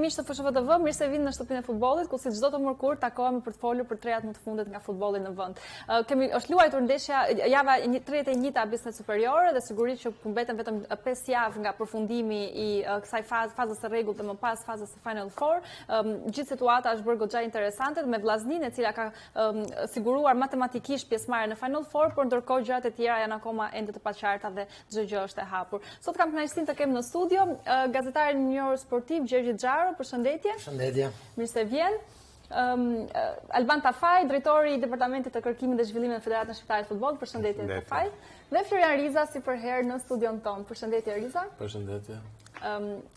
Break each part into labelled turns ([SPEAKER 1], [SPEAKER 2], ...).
[SPEAKER 1] miq të FSHV, mirë se vini në shtëpinë e futbollit, ku si çdo të mërkur takohemi për të folur për trejat më të fundit nga futbolli në vend. Është luajtur ndeshja java 31 Biznes Superiore dhe sigurisht që mbeten vetëm 5 javë nga përfundimi i kësaj fazës së rregullt dhe më pas fazës së Final Four. Gjithë situata është bërë goxha interesante me vllazninë e cila ka siguruar matematikisht pjesëmarrje në Final Four, por ndërkohë gjërat e tjera janë akoma ende të paqarta dhe çdo gjë është e hapur. Sot kam kënaqësinë të kem në studio gazetarin njohur sportiv Gjergj Xharo, përshëndetje.
[SPEAKER 2] Përshëndetje.
[SPEAKER 1] Mirë se vjen. Alban Tafaj, drejtori i Departamentit të Kërkimit dhe Zhvillimit në Federatën Shqiptare të Futbollit, përshëndetje Tafaj. Dhe Florian Riza si përherë në studion tonë. Përshëndetje Riza.
[SPEAKER 3] Përshëndetje.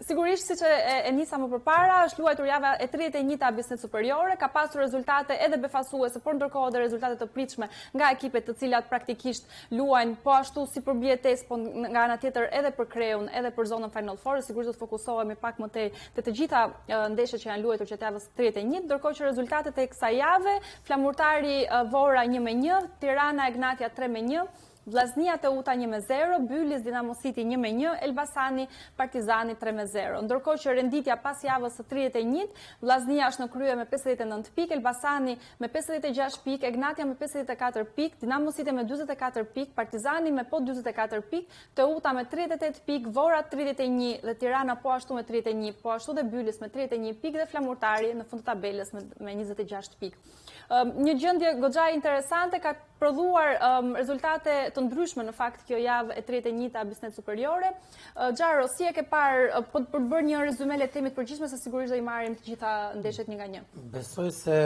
[SPEAKER 1] Sigurisht, siç e nisa më përpara, është luajtur java e 31 Biznes Superiore, ka pasur rezultate edhe befasuese, por ndërkohë edhe rezultate të pritshme nga ekipet të cilat praktikisht luajnë po ashtu si për bietes, po nga ana tjetër edhe për Kreun, edhe për zonën Final Four. Sigurisht do të fokusohemi pak më tej te të gjitha ndeshjet që janë luajtur gjatë javës 31, ndërkohë që rezultatet e kësaj jave, Flamurtari Vora 1-1, Tirana Egnatia 3-1, Vllaznia Teuta 1-0, Bylis Dinamo City 1-1, Elbasani Partizani 3-0. Ndërkohë që renditja pas javës së 31, Vllaznia është në krye me 59 pikë, Elbasani me 56 pikë, Egnatia me 54 pikë, Dinamo City me 44 pikë, Partizani me po 44 pikë, Teuta me 38 pikë, Vora 31 dhe Tirana po ashtu me 31, po ashtu dhe Bylis me 31 pikë dhe Flamurtari në fund të tabelës me 26 pikë. Një gjendje goxha interesante, ka prodhuar rezultate të ndryshme në fakt kjo javë e 31 Biznes Superiore. Xharo, si e ke parë, për të bërë një rezume le të themi të përgjithshme, se sigurisht do i marrim të gjitha ndeshjet një nga një.
[SPEAKER 2] Besoj se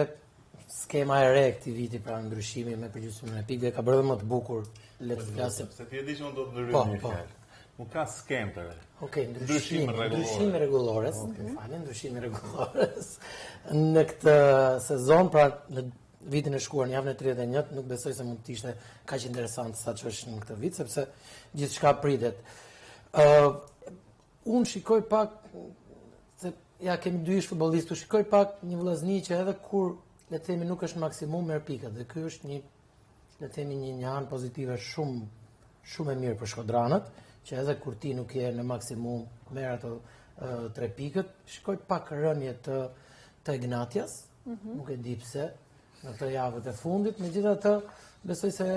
[SPEAKER 2] skema e re këtij viti, pra ndryshimi me përgjithësimin e pikëve, ka bërë më të bukur, le të flasim.
[SPEAKER 3] Se ti e di që unë do të ndryshoj një fjalë. Nuk ka skem të re.
[SPEAKER 2] Okej, ndryshimi rregullores. Ndryshimi rregullores. Në këtë sezon, pra në vitin e shkuar, në javën e 31, nuk besoj se mund të ishte kaq interesant sa që është në këtë vit, sepse gjithçka pritet. Unë shikoj pak, se ja kemi dy ish futbollistë, shikoj pak një vllazni që edhe kur, le të themi, nuk është maksimum merr pikat, dhe ky është një, le të themi, një anë pozitive shumë e mirë për shkodranët, që edhe kur ti nuk je në maksimum merr ato 3 pikët, shikoj pak rënje të Ignatias, nuk e di pse, në të javët e fundit. Megjithatë, besoj se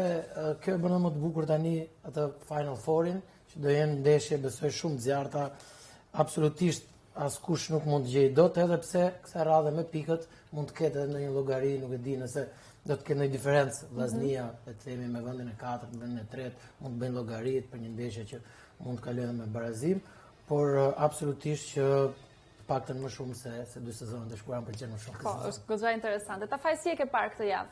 [SPEAKER 2] kjo e bën më të bukur tani atë Final Fourin, që do jenë ndeshje besoj shumë të zjarrta, absolutisht askush nuk mund të gjejë dot, edhe pse kësaj radhe me pikët mund të ketë edhe në një llogari, nuk e di nëse do të ketë ndonjë diferencë. Vllaznia, le të themi, me vendin e 4, me vendin e 3, mund të bëjnë llogarit për një ndeshje që mund të kalojë me barazim, por absolutisht që paktën më shumë se 2 sezonet e shkuara më pëlqen më shumë.
[SPEAKER 1] Po, është goxha interesante. Tafaj, si e ke parë këtë javë?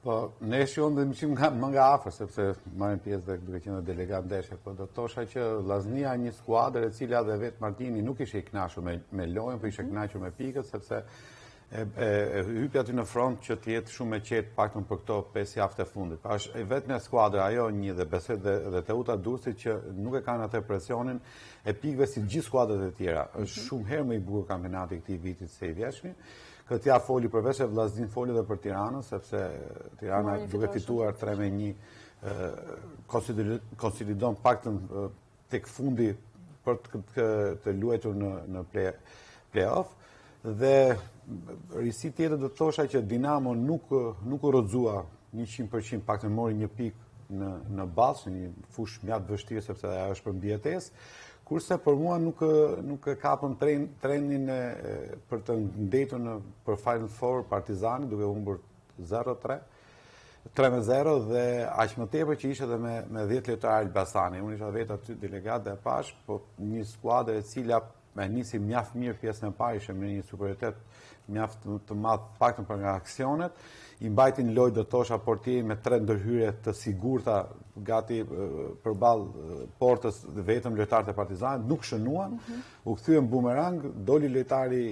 [SPEAKER 4] Po, ndeshja unë dhe më qim më nga afër, sepse marrim pjesë dhe duke qenë delegat ndeshje, po do të thosha që Vllaznia një skuadër e cila dhe vetë Martini nuk ishte i kënaqur me lojën, por ishte kënaqur me pikët, sepse e hypi aty në front që të jetë shumë e qetë paktën për këto 5 javë të fundit. Pra është vetëm një skuadër ajo një dhe besoj dhe Teuta Durrësi që nuk e kanë atë presionin e pikëve si gjithë skuadrat e tjera. Është shumë herë më i bukur kampionati këtij vitit se i vjeshmi. Këtë ja foli përveç e Vllaznin, foli edhe për Tiranën, sepse Tirana duke fituar 3-1 konsolidon paktën tek fundi për të luajtur në play-off. Dhe risi tjetër do të thosha që Dinamo nuk u rrëzua 100%, paktën mori një pikë në Ballsh, një fushë mjaft vështirë sepse ajo është për mbijetesë, kurse për mua nuk e kapën trendin për të ndetur për Final Four Partizani duke humbur 3-0 dhe aq më tepër që ishte edhe me 10 lojtarë Elbasani. Unë isha vetë aty delegat dhe pash, po një skuadër e cila me nisi mjaft mirë pjesën e parë, ishte me një superioritet mjaft të madh paktën për nga aksionet, i mbajtin lojë do të thosha portieri me 3 ndërhyrje të sigurta gati përballë portës vetëm lojtarët e Partizanit, nuk shënuan, u kthyen bumerang, doli lojtari i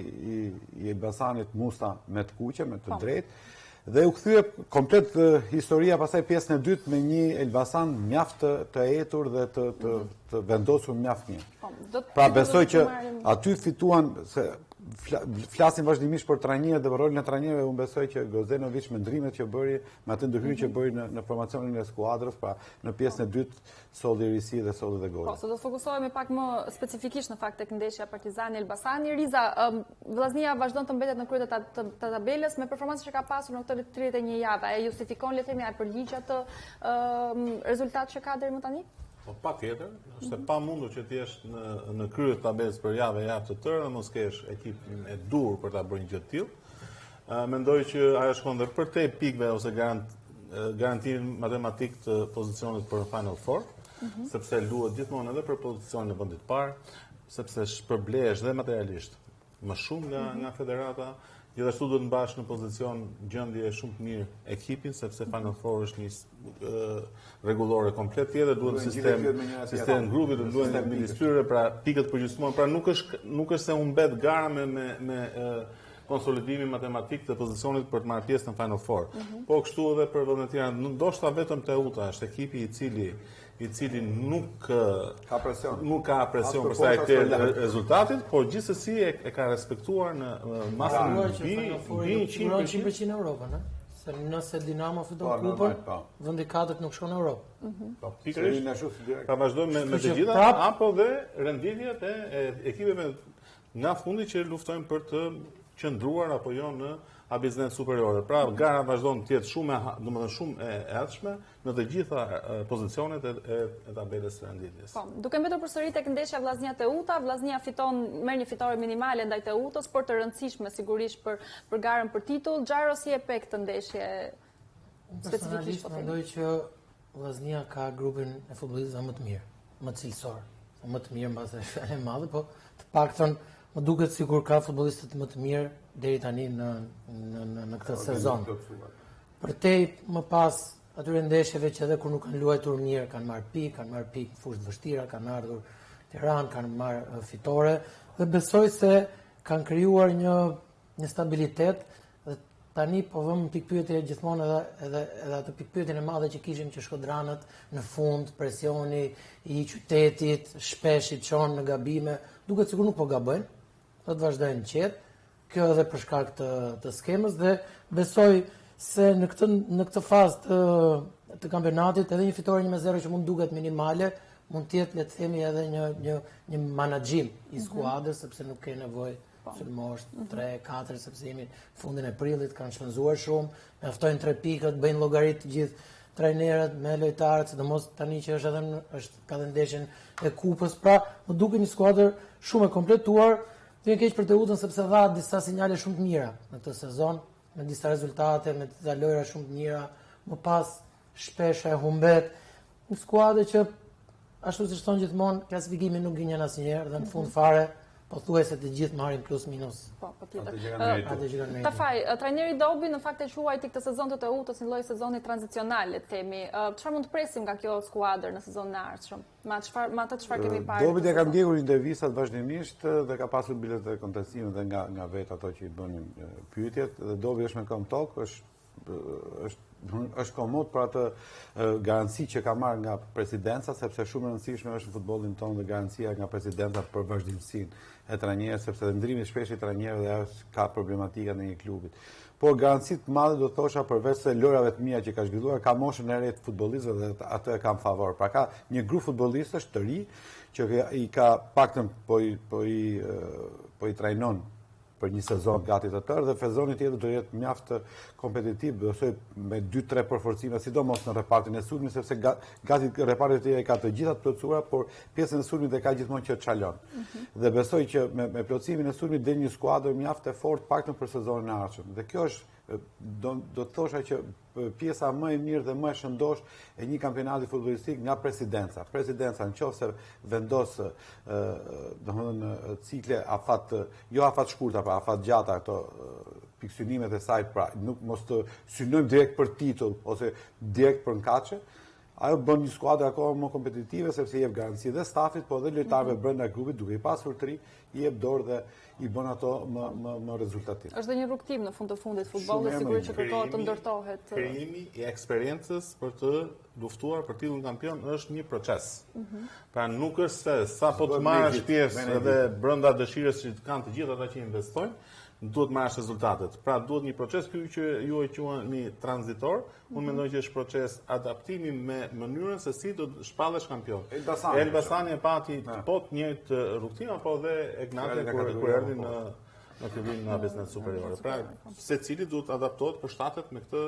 [SPEAKER 4] Elbasanit Musta me të kuqe, me të drejtë, dhe u kthye komplet historia pasaj pjesën e dytë me një Elbasan mjaft të etur dhe të vendosur mjaft mirë. Pra besoj që aty fituan, se flasim vazhdimisht për trajnerët dhe për rolin e trajnerëve, unë besoj që Gozenovic me ndrimet që bëri, me atë ndërhyrje që bëri në formacionin e skuadrës, pra në pjesën e dytë solli risi dhe solli dhe gol.
[SPEAKER 1] Po, se do të fokusohemi pak më specifikisht në fakt tek ndeshja Partizani Elbasani. Riza, Vllaznia vazhdon të mbetet në krye të tabelës me performancën që ka pasur në këtë 31 javë. E justifikon le të themi ai përligj atë rezultat që ka deri më tani?
[SPEAKER 3] Po patjetër, është e pamundur që të jesh në krye të tabelës për javë të tërë dhe mos kesh ekipin e dur për ta bërë një gjë të tillë. Mendoj që ajo shkon dhe për te pikëve ose garantimin matematik të pozicionit për Final Four, sepse luhet gjithmonë edhe për pozicionin e vendit parë, sepse shpërblehesh dhe materialisht më shumë nga federata. Gjithashtu do të mbash në pozicion gjendje shumë të mirë ekipin, sepse Final Four është një rregullore komplet tjetër, duhet sistem grupi, do duhen midis tyre, pra pikët përgjithësimore, pra nuk është se u mbet gara me konsolidimin matematik të pozicionit për të marrë pjesë në Final Four. Po kështu edhe për vendet tjera, ndoshta vetëm Teuta është ekipi i cili nuk ka presion për sa i këtë rezultatit, por gjithsesi e ka respektuar në masën
[SPEAKER 2] e 100% Europën, se nëse Dinamo fiton kupën, vendi katërt nuk shkon në Europë.
[SPEAKER 3] Po pikërisht. Pra vazhdojmë me të gjitha apo dhe renditjet e ekipeve nga fundi që luftojnë për të qëndruar apo jo në abiznet superiore. Pra gara vazhdon të jetë shumë e erdhshme në të gjitha pozicionet e tabelës së renditjes.
[SPEAKER 1] Po, duke mbetur përsëri tek ndeshja Vllaznia Teuta, Vllaznia merr një fitore minimale ndaj Teutës, por të rëndësishme sigurisht për garën për titull. Xhairo, si e pe këtë ndeshje specifikisht?
[SPEAKER 2] Mendoj që Vllaznia ka grupin e futbollistëve më të mirë, më cilësor, më të mirë mbas e madhe, po të paktën më duket sikur ka futbollistët më të mirë deri tani në këtë sezon. Përtej më pas atyre ndeshjeve që edhe kur nuk kanë luajtur mirë, kanë marrë pikë në fushë të vështira, kanë ardhur Tiranë, kanë marrë fitore dhe besoj se kanë krijuar një stabilitet dhe tani po vëmë pikpyetje gjithmonë edhe atë pikpyetjen e madhe që kishim që shkodranët në fund, presioni i qytetit, shpesh i çon në gabime, duket sikur nuk po gabojnë. Do të vazhdojnë qetë, kjo edhe për shkak të skemës dhe besoj se në këtë fazë të kampionatit edhe një fitore 1-0 që mund duket minimale, mund të jetë le të themi edhe një menaxhim i skuadrës, sepse nuk ke nevojë sulmosh 3-4 sepse jemi fundin e prillit, kanë shpenzuar shumë, mjaftojnë 3 pikët, bëjnë llogarit të gjithë trajnerët me lojtarët, sidomos tani që është ka dhe ndeshjen e kupës, pra më duket një skuadër shumë e kompletuar. Të keq për Teutën sepse dha disa sinjale shumë të mira në këtë sezon, me disa rezultate, me disa lojra shumë të mira, më pas shpesh e humbet. Një skuadër që ashtu siç thon gjithmonë, klasifikimi nuk gënjen asnjëherë dhe në fund fare pothuajse të gjithë marrin plus minus.
[SPEAKER 1] Po, patjetër. Tafaj, trajneri Dobi në fakt e quajti këtë sezon të Teutës një lloj sezoni tranzicional, le të themi. Çfarë mund të presim nga kjo skuadër në sezonin e ardhshëm? Me atë çfarë kemi parë?
[SPEAKER 4] Dobi e ka ndjekur intervistat vazhdimisht dhe ka pasur bilet të kontestimit dhe nga vetë ato që i bënin pyetjet dhe Dobi është me këmbë tokë, është komod për atë garanci që ka marrë nga presidenca, sepse shumë e rëndësishme është në futbollin tonë dhe garancia nga presidenca për vazhdimsinë e trajnerëve, sepse ndrimi shpesh i trajnerëve ka problematika në një klubit. Por garancit madhe do thosha përveç se lojrave të mira që ka zhvilluar, ka moshën e re të futbollistëve dhe atë e kam favor. Pra ka një grup futbollistësh të ri që i ka paktën po i trajnon për një sezon gati të tërë dhe sezoni tjetër do jetë mjaft kompetitiv, besoj me 2-3 përforcime, sidomos në repartin e sulmit, sepse gati repartit e tjera ka të gjitha të plotësuara, por pjesën e sulmit e ka gjithmonë që çalon. Dhe besoj që me plotësimin e sulmit del një skuadër mjaft e fortë paktën për sezonin e ardhshëm. Dhe kjo është do të thosha që pjesa më e mirë dhe më e shëndosh e një kampionati futbollistik nga presidenca. Presidenca nëse vendos domethënë cikle jo afat shkurta, pa afat gjata këto piksynimet e saj, pra nuk mos të synojmë direkt për titull ose direkt për nkaçe. ajo bën një skuadër akoma më kompetitive sepse jep garanci dhe stafit, po dhe lojtarëve brenda grupit, duke i pasur tri, i jep dorë dhe i bën ato më rezultativ.
[SPEAKER 1] Është dhe një rrugtim në fund të fundit futbolli, sigurisht që kërkohet të ndërtohet.
[SPEAKER 3] Krijimi i eksperiencës për të luftuar për titullin kampion është një proces. Pra nuk është se sa po të marrësh pjesë edhe brenda dëshirës që kanë të gjithë ata që investojnë, duhet marrësh rezultatet. Pra duhet një proces që ju e quani tranzitor, unë mendoj që është proces adaptimi me mënyrën se si do të shpallesh kampion. Elbasani e pati po të njëjtë rrugtim, apo dhe Egnati kur erdhi në fillim në abesnet superiore. Pra, secili duhet adaptohet për shtatet me këtë.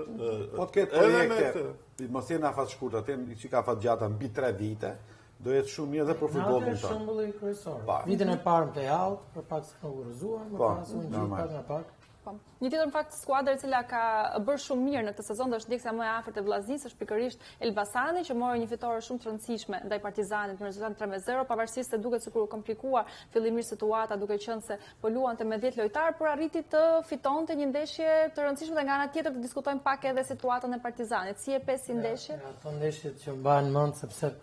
[SPEAKER 4] Po të ketë projekte, mos jenë afat shkurtë, atë që ka afat gjata mbi 3 vite, do jetë shumë mirë edhe për futbollin tonë.
[SPEAKER 2] Shembulli kryesor. Vitin e parë më Hall, për pak se inaugurizuar, më pas u ngjit pak nga pak.
[SPEAKER 1] Një tjetër në fakt skuadër e cila ka bërë shumë mirë në këtë sezon dhe është ndjekësia më e afërt e vllaznisë është pikërisht Elbasani, që mori një fitore shumë të rëndësishme ndaj Partizanit me rezultat 3-0, pavarësisht se duket sikur u komplikuar fillimisht situata duke qenë se po luante me 10 lojtarë, por arriti të fitonte një ndeshje të rëndësishme dhe nga ana tjetër të diskutojmë pak edhe situatën e Partizanit. Si e pesi ndeshje?
[SPEAKER 2] Ato ndeshjet që mbahen mend sepse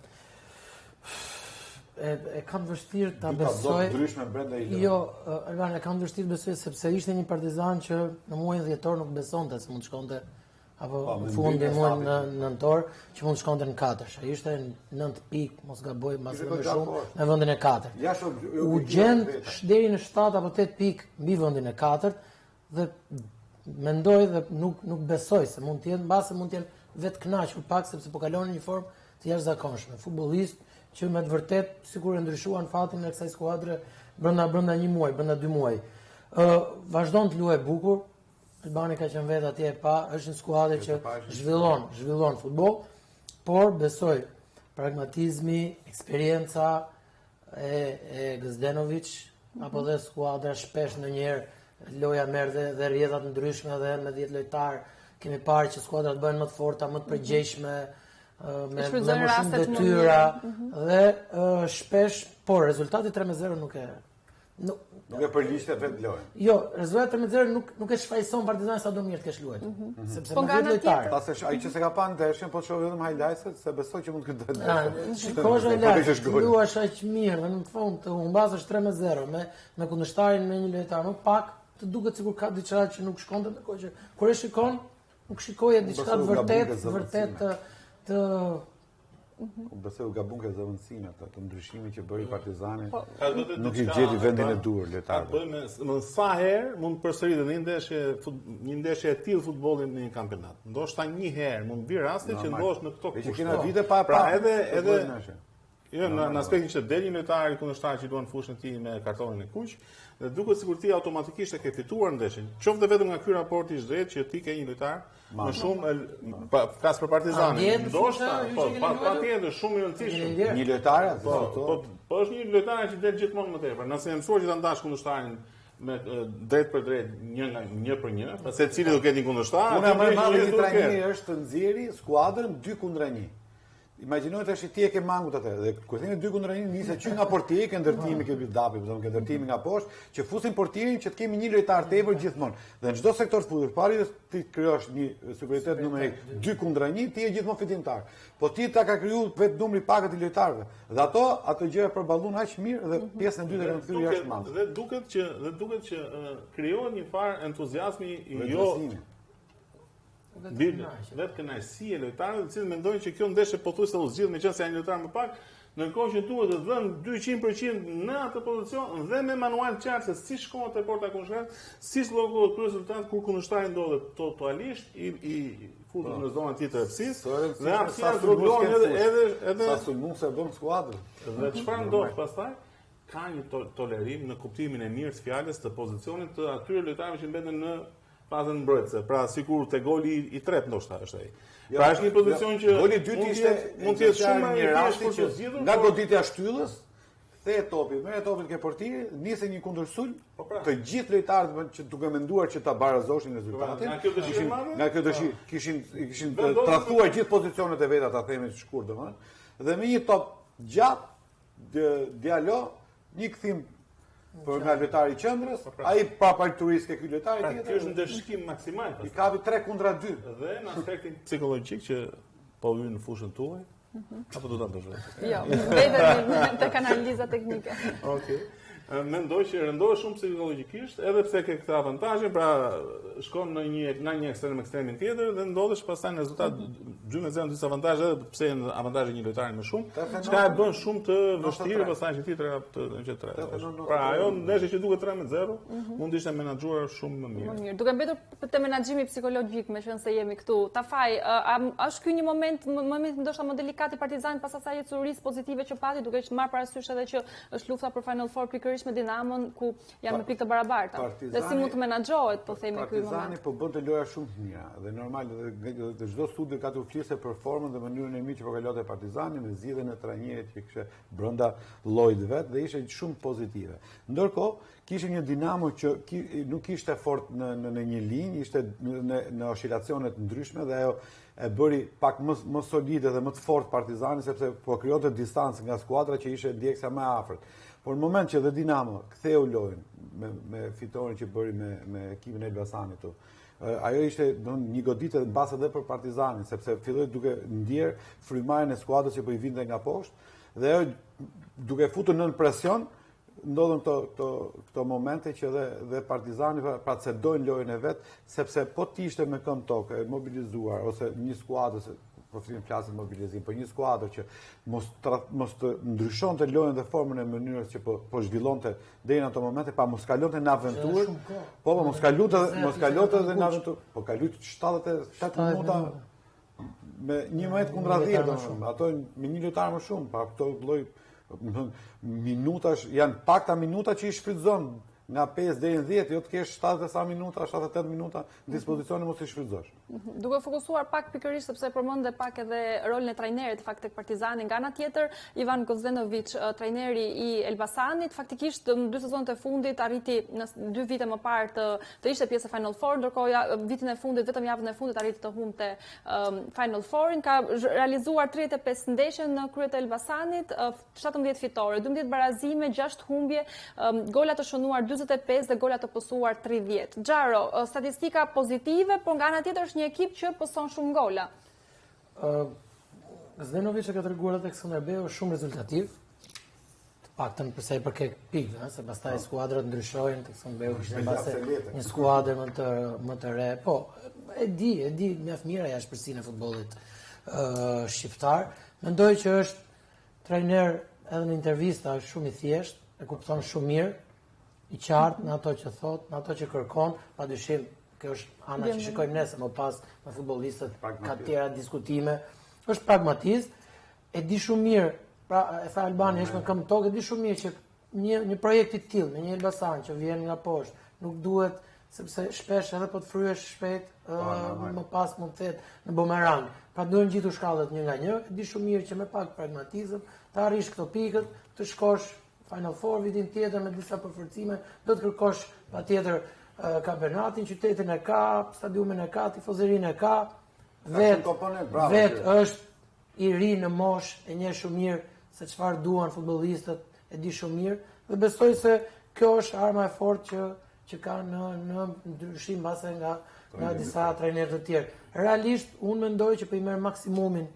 [SPEAKER 2] e kam vështirë ta besoj. Jo, e kam vështirë besoj sepse ishte një Partizan që në muajin dhjetor nuk besonte se mund të shkonte apo në fundin e muajit nëntor që mund të shkonte në 4. Ai ishte 9 pikë, mos gaboj, mbas më shumë në vendin e 4. U gjend deri në 7 apo 8 pikë mbi vendin e 4 dhe mendoj dhe nuk besoj se mund të jetë mbase mund të jenë vetë kënaqur pak sepse po kalonin një formë të jashtëzakonshme. Futbollist që me të vërtet sikur e ndryshuan fatin e kësaj skuadre brenda një muaj, brenda 2 muaj. Vazhdon të luajë bukur. Albani ka qenë vetë atje pa, është një skuadër që zhvillon futboll, por besoj pragmatizmi, eksperienca e Gzdenovic apo dhe skuadra shpesh ndonjëherë loja merr dhe rrjedhat ndryshme dhe me 10 lojtar kemi parë që skuadrat bëhen më të forta, më të përgjegjshme, me më shumë detyra dhe shpesh, por rezultati 3-0 nuk
[SPEAKER 4] e përliqet vetë lojën.
[SPEAKER 2] Jo, rezultati 3-0 nuk e shfaqson Partizanin sa do mirë të kesh luajtur. Sepse më vjen lojtar.
[SPEAKER 4] Pastaj ai që se ka pa ndeshjen, po shoh vetëm highlights-et, se besoj që mund të ketë.
[SPEAKER 2] Shikosh highlights, luash aq mirë dhe në fund të humbasësh 3-0 me kundërshtarin me një lojtar më pak, të duket sikur ka diçka që nuk shkonte, ndërkohë që kur e shikon, nuk shikoje diçka vërtet të
[SPEAKER 4] besoj u gabun ka zëvendësime të ndryshimit që bëri Partizani. Nuk i gjeti vendin e duhur lojtarëve.
[SPEAKER 3] Më sa herë mund përsëritet një ndeshje e tillë futbolli në një kampionat. Ndoshta një herë mund vi rasti që ndosh në këto
[SPEAKER 4] kushte. Që kena vite pa
[SPEAKER 3] edhe jo në aspektin që del një lojtar i kundërshtar që luan fushën e tij me kartonin e kuq, dhe duket sikur ti automatikisht e ke fituar ndeshjen. Qoftë vetëm nga ky raport i drejtë që ti ke një lojtar më shumë flas për Partizanin. Ndoshta, patjetër shumë i rëndësishëm.
[SPEAKER 4] Një lojtar,
[SPEAKER 3] po është një lojtar që del gjithmonë më tepër. Nëse e mësuar që ta ndash kundërshtarin me drejt për drejt, një për një, secili do ketë një kundërshtar.
[SPEAKER 4] Unë më marr një trajnim është të nxjerrë skuadrën 2-1. Imagjinoj tash ti e ke mangut atë dhe kur themi 2-1 nisë që nga portieri ke ndërtimi ke build-up, do të thonë ke ndërtimi nga poshtë, që fusin portierin që të kemi një lojtar tepër gjithmonë. Dhe në çdo sektor futbolli, pari ti krijosh një superioritet numerik 2-1, ti je gjithmonë fitimtar. Po ti ta ka krijuar vetë numri i pakët i lojtarëve. Dhe ato gjëra përballon aq mirë dhe pjesën e dytë e kanë thyer jashtë mand.
[SPEAKER 3] Dhe duket që krijohet një farë entuziazmi jo vetë kënaqësi e lojtarëve, të cilët mendojnë që kjo ndeshje pothuajse u zgjidh meqense janë lojtarë më pak, ndërkohë që duhet të dhënë 200% në atë pozicion dhe me manual qartë se si shkohet te porta kundërshtar, si llogohet ky rezultat kur kundërshtari ndodhet totalisht i futur në zonën tjetër e fësisë dhe aftësia rregullohet edhe
[SPEAKER 4] sa sulmuese bën skuadrën.
[SPEAKER 3] Dhe çfarë ndodh pastaj? Ka një tolerim në kuptimin e mirë të fjalës të pozicionit të atyre lojtarëve që mbeten në fazën mbrojtëse, pra sikur te goli i tretë ndoshta është ai. Pra është një pozicion që
[SPEAKER 4] goli i dytë ishte
[SPEAKER 3] mund të jetë shumë
[SPEAKER 4] një rast që
[SPEAKER 3] zgjidhur
[SPEAKER 4] nga goditja e shtyllës, the topi, merr topin ke portieri, nisë një kundërsul, të gjithë lojtarët që duke menduar që ta barazoshin rezultatin, nga kjo dëshirë kishin tradhuar gjithë pozicionet e veta, ta themi shkurt domethënë, dhe me një top gjatë dialog, një kthim për nga lojtari i qendrës, ai pa parituris ke ky lojtar i tjetër.
[SPEAKER 3] Ky është ndeshkim maksimal.
[SPEAKER 4] I kapi 3-2.
[SPEAKER 3] Dhe në aspektin psikologjik që po hyn në fushën tuaj, Apo do ta bësh vetë?
[SPEAKER 1] Jo, vetëm tek analiza teknike.
[SPEAKER 3] Okej. Mendoj që rëndohet shumë psikologjikisht, edhe pse ke këtë avantazhe, pra shkon nga një ekstremin tjetër dhe ndodhesh pastaj në rezultat 2-0 disa avantazhe, edhe pse janë avantazhe një lojtari më shumë, çka e bën shumë të vështirë pastaj që ti të tre. Pra ajo ndeshje që duket 3-0, mund të ishte menaxhuar shumë më mirë.
[SPEAKER 1] Më mirë. Duke mbetur te menaxhimi psikologjik, me qenë se jemi këtu. Tafaj, është ky një moment ndoshta më delikat i Partizanit pas asaj ecurisë pozitive që pati, duke marrë parasysh edhe që është lufta për Final Four pikërisht me Dinamon, ku janë me pikë të barabarta. Dhe si mund të menaxhohet, po themi ky moment.
[SPEAKER 4] Partizani po bën të loja shumë të mira dhe normal dhe çdo studi ka të flisë performën dhe mënyrën e mirë që po kalonte Partizani me zgjidhjen e trajnerit që kishte brenda llojit vet dhe ishte shumë pozitive. Ndërkohë kishte një Dinamo që nuk ishte fort në një linjë, ishte në oscilacione të ndryshme dhe ajo e bëri pak më solide dhe më të fort Partizani sepse po krijonte distancë nga skuadra që ishte ndjekësia më e afërt. Por në moment që dhe Dinamo ktheu lojën me fitoren që bëri me ekipin e Elbasanit tu, ajo ishte një goditje mbas edhe për Partizanin, sepse filloi duke ndjer frymarrjen e skuadrës që po i vinte nga poshtë dhe ajo duke futur nën presion ndodhen këto momente që dhe Partizani pra cedojnë lojën e vet, sepse po ti ishte me këmbë tokë e mobilizuar ose një skuadër përfitim flasin mobilizim, për një skuadër që mos të ndryshonte lojën dhe formën e mënyrës që po zhvillonte deri në ato momente, pa mos kalonte në aventurë. Po mos kalonte edhe në aventurë. Po kaloi 78 minuta me 11 kundra 10 më shumë. Ato me një lojtar më shumë, pa këto lloj minutash janë pakta minuta që i shfrytëzon nga 5 deri në 10, jo të kesh 78 minuta në dispozicion mos i shfrytëzosh.
[SPEAKER 1] Duke fokusuar pak pikërisht sepse përmend pak edhe rolin e trajnerit fakt tek Partizani, nga ana tjetër Ivan Gozdenovic, trajneri i Elbasanit, faktikisht në 2 sezonet e fundit arriti në 2 vite më parë të ishte pjesë e Final Four, ndërkohë vitin e fundit, vetëm javën e fundit arriti të humbte Final Fourin, ka realizuar 35 ndeshje në krye të Elbasanit, 17 fitore, 12 barazime, 6 humbje, gola të shënuar 45 dhe gola të posuar 30. Xharo, statistika pozitive, por nga ana tjetër është një ekip që poson shumë gola.
[SPEAKER 2] Zdenovic ka treguar tek Skënderbeu shumë rezultativ, të paktën për sa i përket pikëve, se pastaj skuadrat ndryshojnë, tek Skënderbeu ishte mbase një skuadër më të re. Po, e di mjaft mirë jashtëpërsinë e futbollit shqiptar. Mendoj që është trajner edhe në intervista është shumë i thjeshtë, e kupton shumë mirë, i qartë në ato që thot, në ato që kërkon, padyshim kjo është ana që shikojmë ne më pas me futbollistët ka tjera diskutime, është pragmatist, e di shumë mirë, pra e tha Albani është me këmbë tokë, e di shumë mirë që një projekt i tillë, me një Elbasan që vjen nga poshtë, nuk duhet sepse shpesh edhe po të fryesh shpejt më pas mund të thet në bumerang. Pra duhen gjithu shkallët një nga një, e di shumë mirë që me pak pragmatizëm të arrish këto pikët, të shkosh Final Four vitin tjetër me disa përforcime, do të kërkosh patjetër kampionatin, qytetin e ka, stadiumin e ka, tifozërinë e ka, vet është i ri në moshë, e njeh shumë mirë se çfarë duan futbollistët, e di shumë mirë dhe besoj se kjo është arma e fortë që ka në ndryshim mbase nga disa trajnerë të tjerë. Realisht unë mendoj që po i merr maksimumin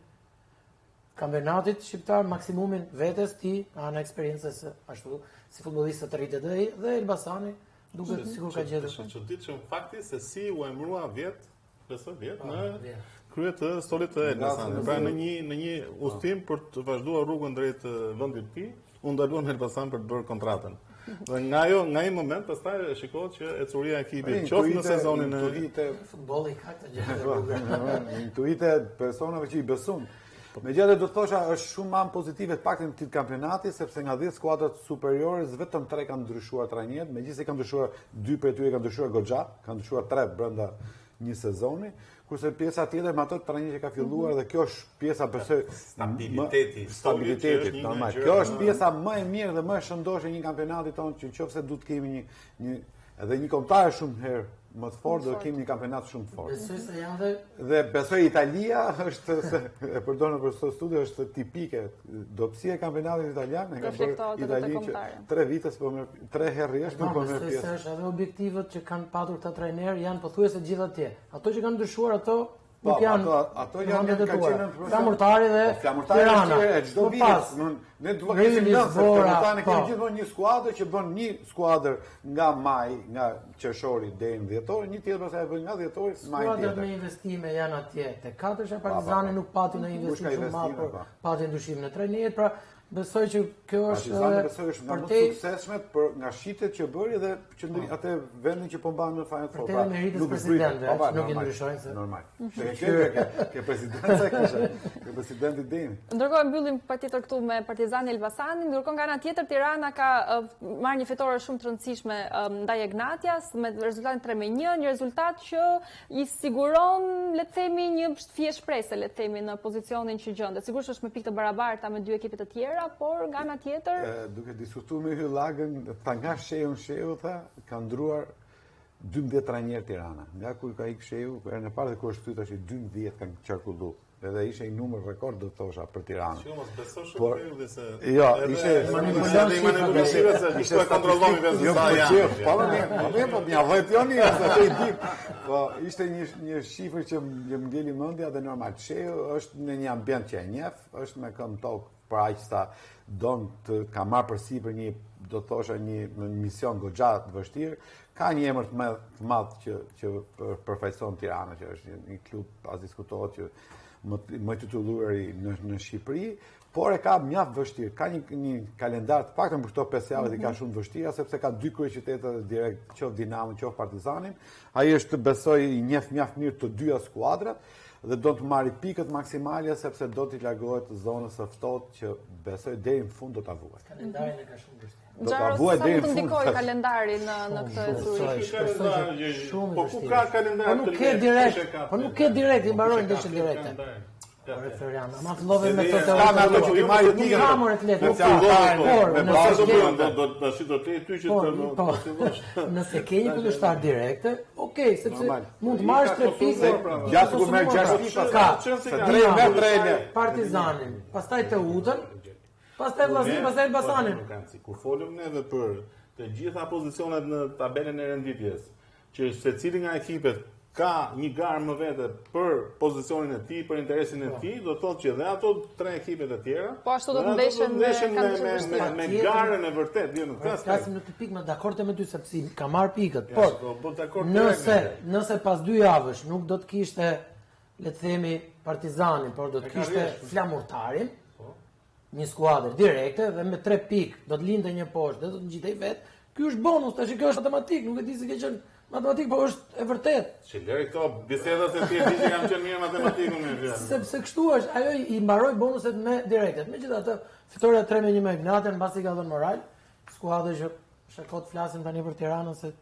[SPEAKER 2] kampionatit shqiptar, maksimumin vetes ti, ana eksperiencës ashtu si futbollistët të rritet dhe Elbasani duket sikur ka gjetur.
[SPEAKER 3] Është çuditshëm fakti se si u emërua vjet në krye të stolit të Elbasanit. Pra në një udhtim për të vazhduar rrugën drejt vendit të tij, u ndaluan në Elbasan për të bërë kontratën. Dhe nga ai moment pastaj shikohet që ecuria e ekipit qoftë në sezonin
[SPEAKER 2] e futbolli ka këtë gjë.
[SPEAKER 4] Intuite personave që i besojnë. Megjithatë do të thosha është shumë më pozitive të paktën të kampionatit sepse nga 10 skuadrat superiore vetëm 3 kanë ndryshuar trajnerët, megjithëse kanë ndryshuar 2 prej tyre kanë ndryshuar goxha, kanë ndryshuar 3 brenda një sezoni, kurse pjesa tjetër me ato trajnerë që ka filluar dhe kjo është pjesa pse stabiliteti normal. Kjo është pjesa më e mirë dhe më e shëndoshë e një kampionati tonë që nëse duhet të kemi edhe një kombëtar shumë herë më të fortë, do kemi një kampionat shumë të fortë.
[SPEAKER 2] Besoj se janë
[SPEAKER 4] dhe besoj Italia është e përdorur për këtë studio është tipike. Dobësia e kampionatit italian e ka bërë Italinë që 3 vite po merr 3 herë rresht po merr pjesë.
[SPEAKER 2] Është edhe objektivat që kanë patur këta trajnerë janë pothuajse të gjitha atje. Ato që kanë ndryshuar ato nuk janë
[SPEAKER 4] ato janë ka qenë
[SPEAKER 2] Flamurtari dhe
[SPEAKER 4] Tirana. Çdo vit, ne duhet të kemi Flamurtari, kemi gjithmonë një skuadër që bën një skuadër nga maj, nga qershori deri në dhjetor, një tjetër pastaj e bën nga dhjetori në maj tjetër.
[SPEAKER 2] Skuadrat me investime janë atje. Te katërsha Partizani nuk pati në investim shumë madh, por pati ndryshim në trajnet, pra besoj që kjo është
[SPEAKER 4] nga më suksesshme për nga shitet që bëri dhe atë vendin që po mban në Final Four.
[SPEAKER 2] Për meritës presidentëve, nuk i ndryshojnë se
[SPEAKER 4] normal. Ke presidenti Deni.
[SPEAKER 1] Ndërkohë mbyllim patjetër këtu me Partizani Elbasanin, ndërkohë nga ana tjetër Tirana ka marrë një fitore shumë të rëndësishme ndaj Egnatias me rezultatin 3-1, një rezultat që i siguron, le të themi, një fije shpresë, le të themi, në pozicionin që gjendet. Sigurisht është me pikë të barabarta me dy ekipet të tjera, por nga ana tjetër
[SPEAKER 4] duke diskutuar me Hyllagën, tha nga Sheu tha, ka ndruar 12 trajner Tirana. Nga kur ka ikë Sheu, herën e parë dhe kur është tash 12 kanë qarkullu. Edhe ishte një numër rekord do thosha për Tiranë.
[SPEAKER 3] Që mos beso shumë dhe se
[SPEAKER 4] jo, ishte
[SPEAKER 3] kontrolloni vetë sa janë.
[SPEAKER 4] Po mja vëjtjoni se të i dim. Po ishte një shifër që më ngeli mendja dhe normal. Sheu është në një ambient që e njeh, është me këmbë tokë për aq sa don të ka marrë përsipër një, do thosha, një mision goxha të vështirë. Ka një emër të madh që përfaqëson Tiranën, që është një klub as diskutohet që më titulluar në Shqipëri, por e ka mjaft vështirë. Ka një kalendar të paktën për këto 5 javë i ka shumë vështira, sepse ka 2 kryeqytete direkt, qoftë Dinamo, qoftë Partizanin. Ai është, besoj, i njeh mjaft mirë të dyja skuadrat dhe do të marrë pikët maksimale sepse do t'i largohet zonës së ftohtë që besoj deri në fund do ta vuajë.
[SPEAKER 2] Kalendarin e ka shumë vështirë.
[SPEAKER 4] Do ta vuajë deri në fund.
[SPEAKER 1] Sa mund të ndikojë kalendari në këtë
[SPEAKER 2] Shumë
[SPEAKER 3] po ku ka kalendar?
[SPEAKER 2] Po nuk ke direkt, i mbarojnë ndeshjet direkte. Por Florian, ama fillove me këtë
[SPEAKER 4] ato që i marrë pikën.
[SPEAKER 2] Kamor atlet, nuk ka.
[SPEAKER 3] Me bazë do të shito ti ty që të
[SPEAKER 2] nëse ke një kundërshtar direkte, okay, sepse mund të marrësh 3 pikë.
[SPEAKER 4] Gjatë ku merr 6 pikë
[SPEAKER 2] ka.
[SPEAKER 4] 3 me 3
[SPEAKER 2] Partizanin, pastaj Teutën, pastaj Vllaznin, pastaj Elbasanin.
[SPEAKER 3] Kur folëm neve për të gjitha pozicionet në tabelën e renditjes, që secili nga ekipet ka një garë më vete për pozicionin e tij, për interesin e tij, do thotë që dhe ato 3 ekipet e tjera,
[SPEAKER 1] po ashtu do të ndeshen
[SPEAKER 3] me garën e vërtet, jo në këtë.
[SPEAKER 2] Flasim në këtë pikë, më dakord me ty sepse ka marr pikët, por nëse pas 2 javësh nuk do të kishte, le të themi, Partizanin, por do të kishte Flamurtarin, një skuadër direkte dhe me 3 pikë do të lindte një poshtë dhe do të ngjitej vet. Ky është bonus, tash kjo është matematik, nuk e di se ke qenë matematik, po është e vërtet.
[SPEAKER 3] Çelëri këto bisedat e tij që kanë qenë mirë matematikun me fjalë.
[SPEAKER 2] Sepse kështu është, ajo i mbaroi bonuset me direktet. Megjithatë, fitoria 3-1 me Ignatin, mbasi ka dhënë moral. Skuadra që shakot flasim tani për Tiranën se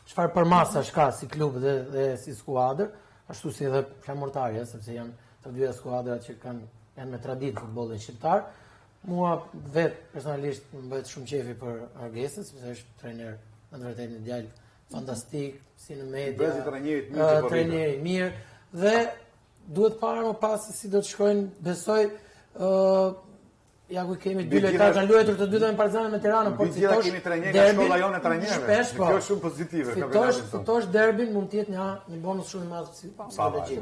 [SPEAKER 2] çfarë përmasash ka si klub dhe si skuadër, ashtu si edhe Flamurtari, sepse janë të dyja skuadrat që janë me traditë futbollin shqiptar. Mua vetë personalisht më bëhet shumë qefi për Argesën, sepse është trajner në të vërtetë një djalë fantastik, si në media, trajneri mirë, dhe duhet parë më pas si do të shkojnë, besoj, ja ku kemi 2 lojtarë kanë luajtur të dyta me Partizani me Tiranën, por
[SPEAKER 4] fitosh derbin, kjo është shumë pozitive.
[SPEAKER 2] Fitosh derbin mund të jetë një bonus shumë i madh psikologjik.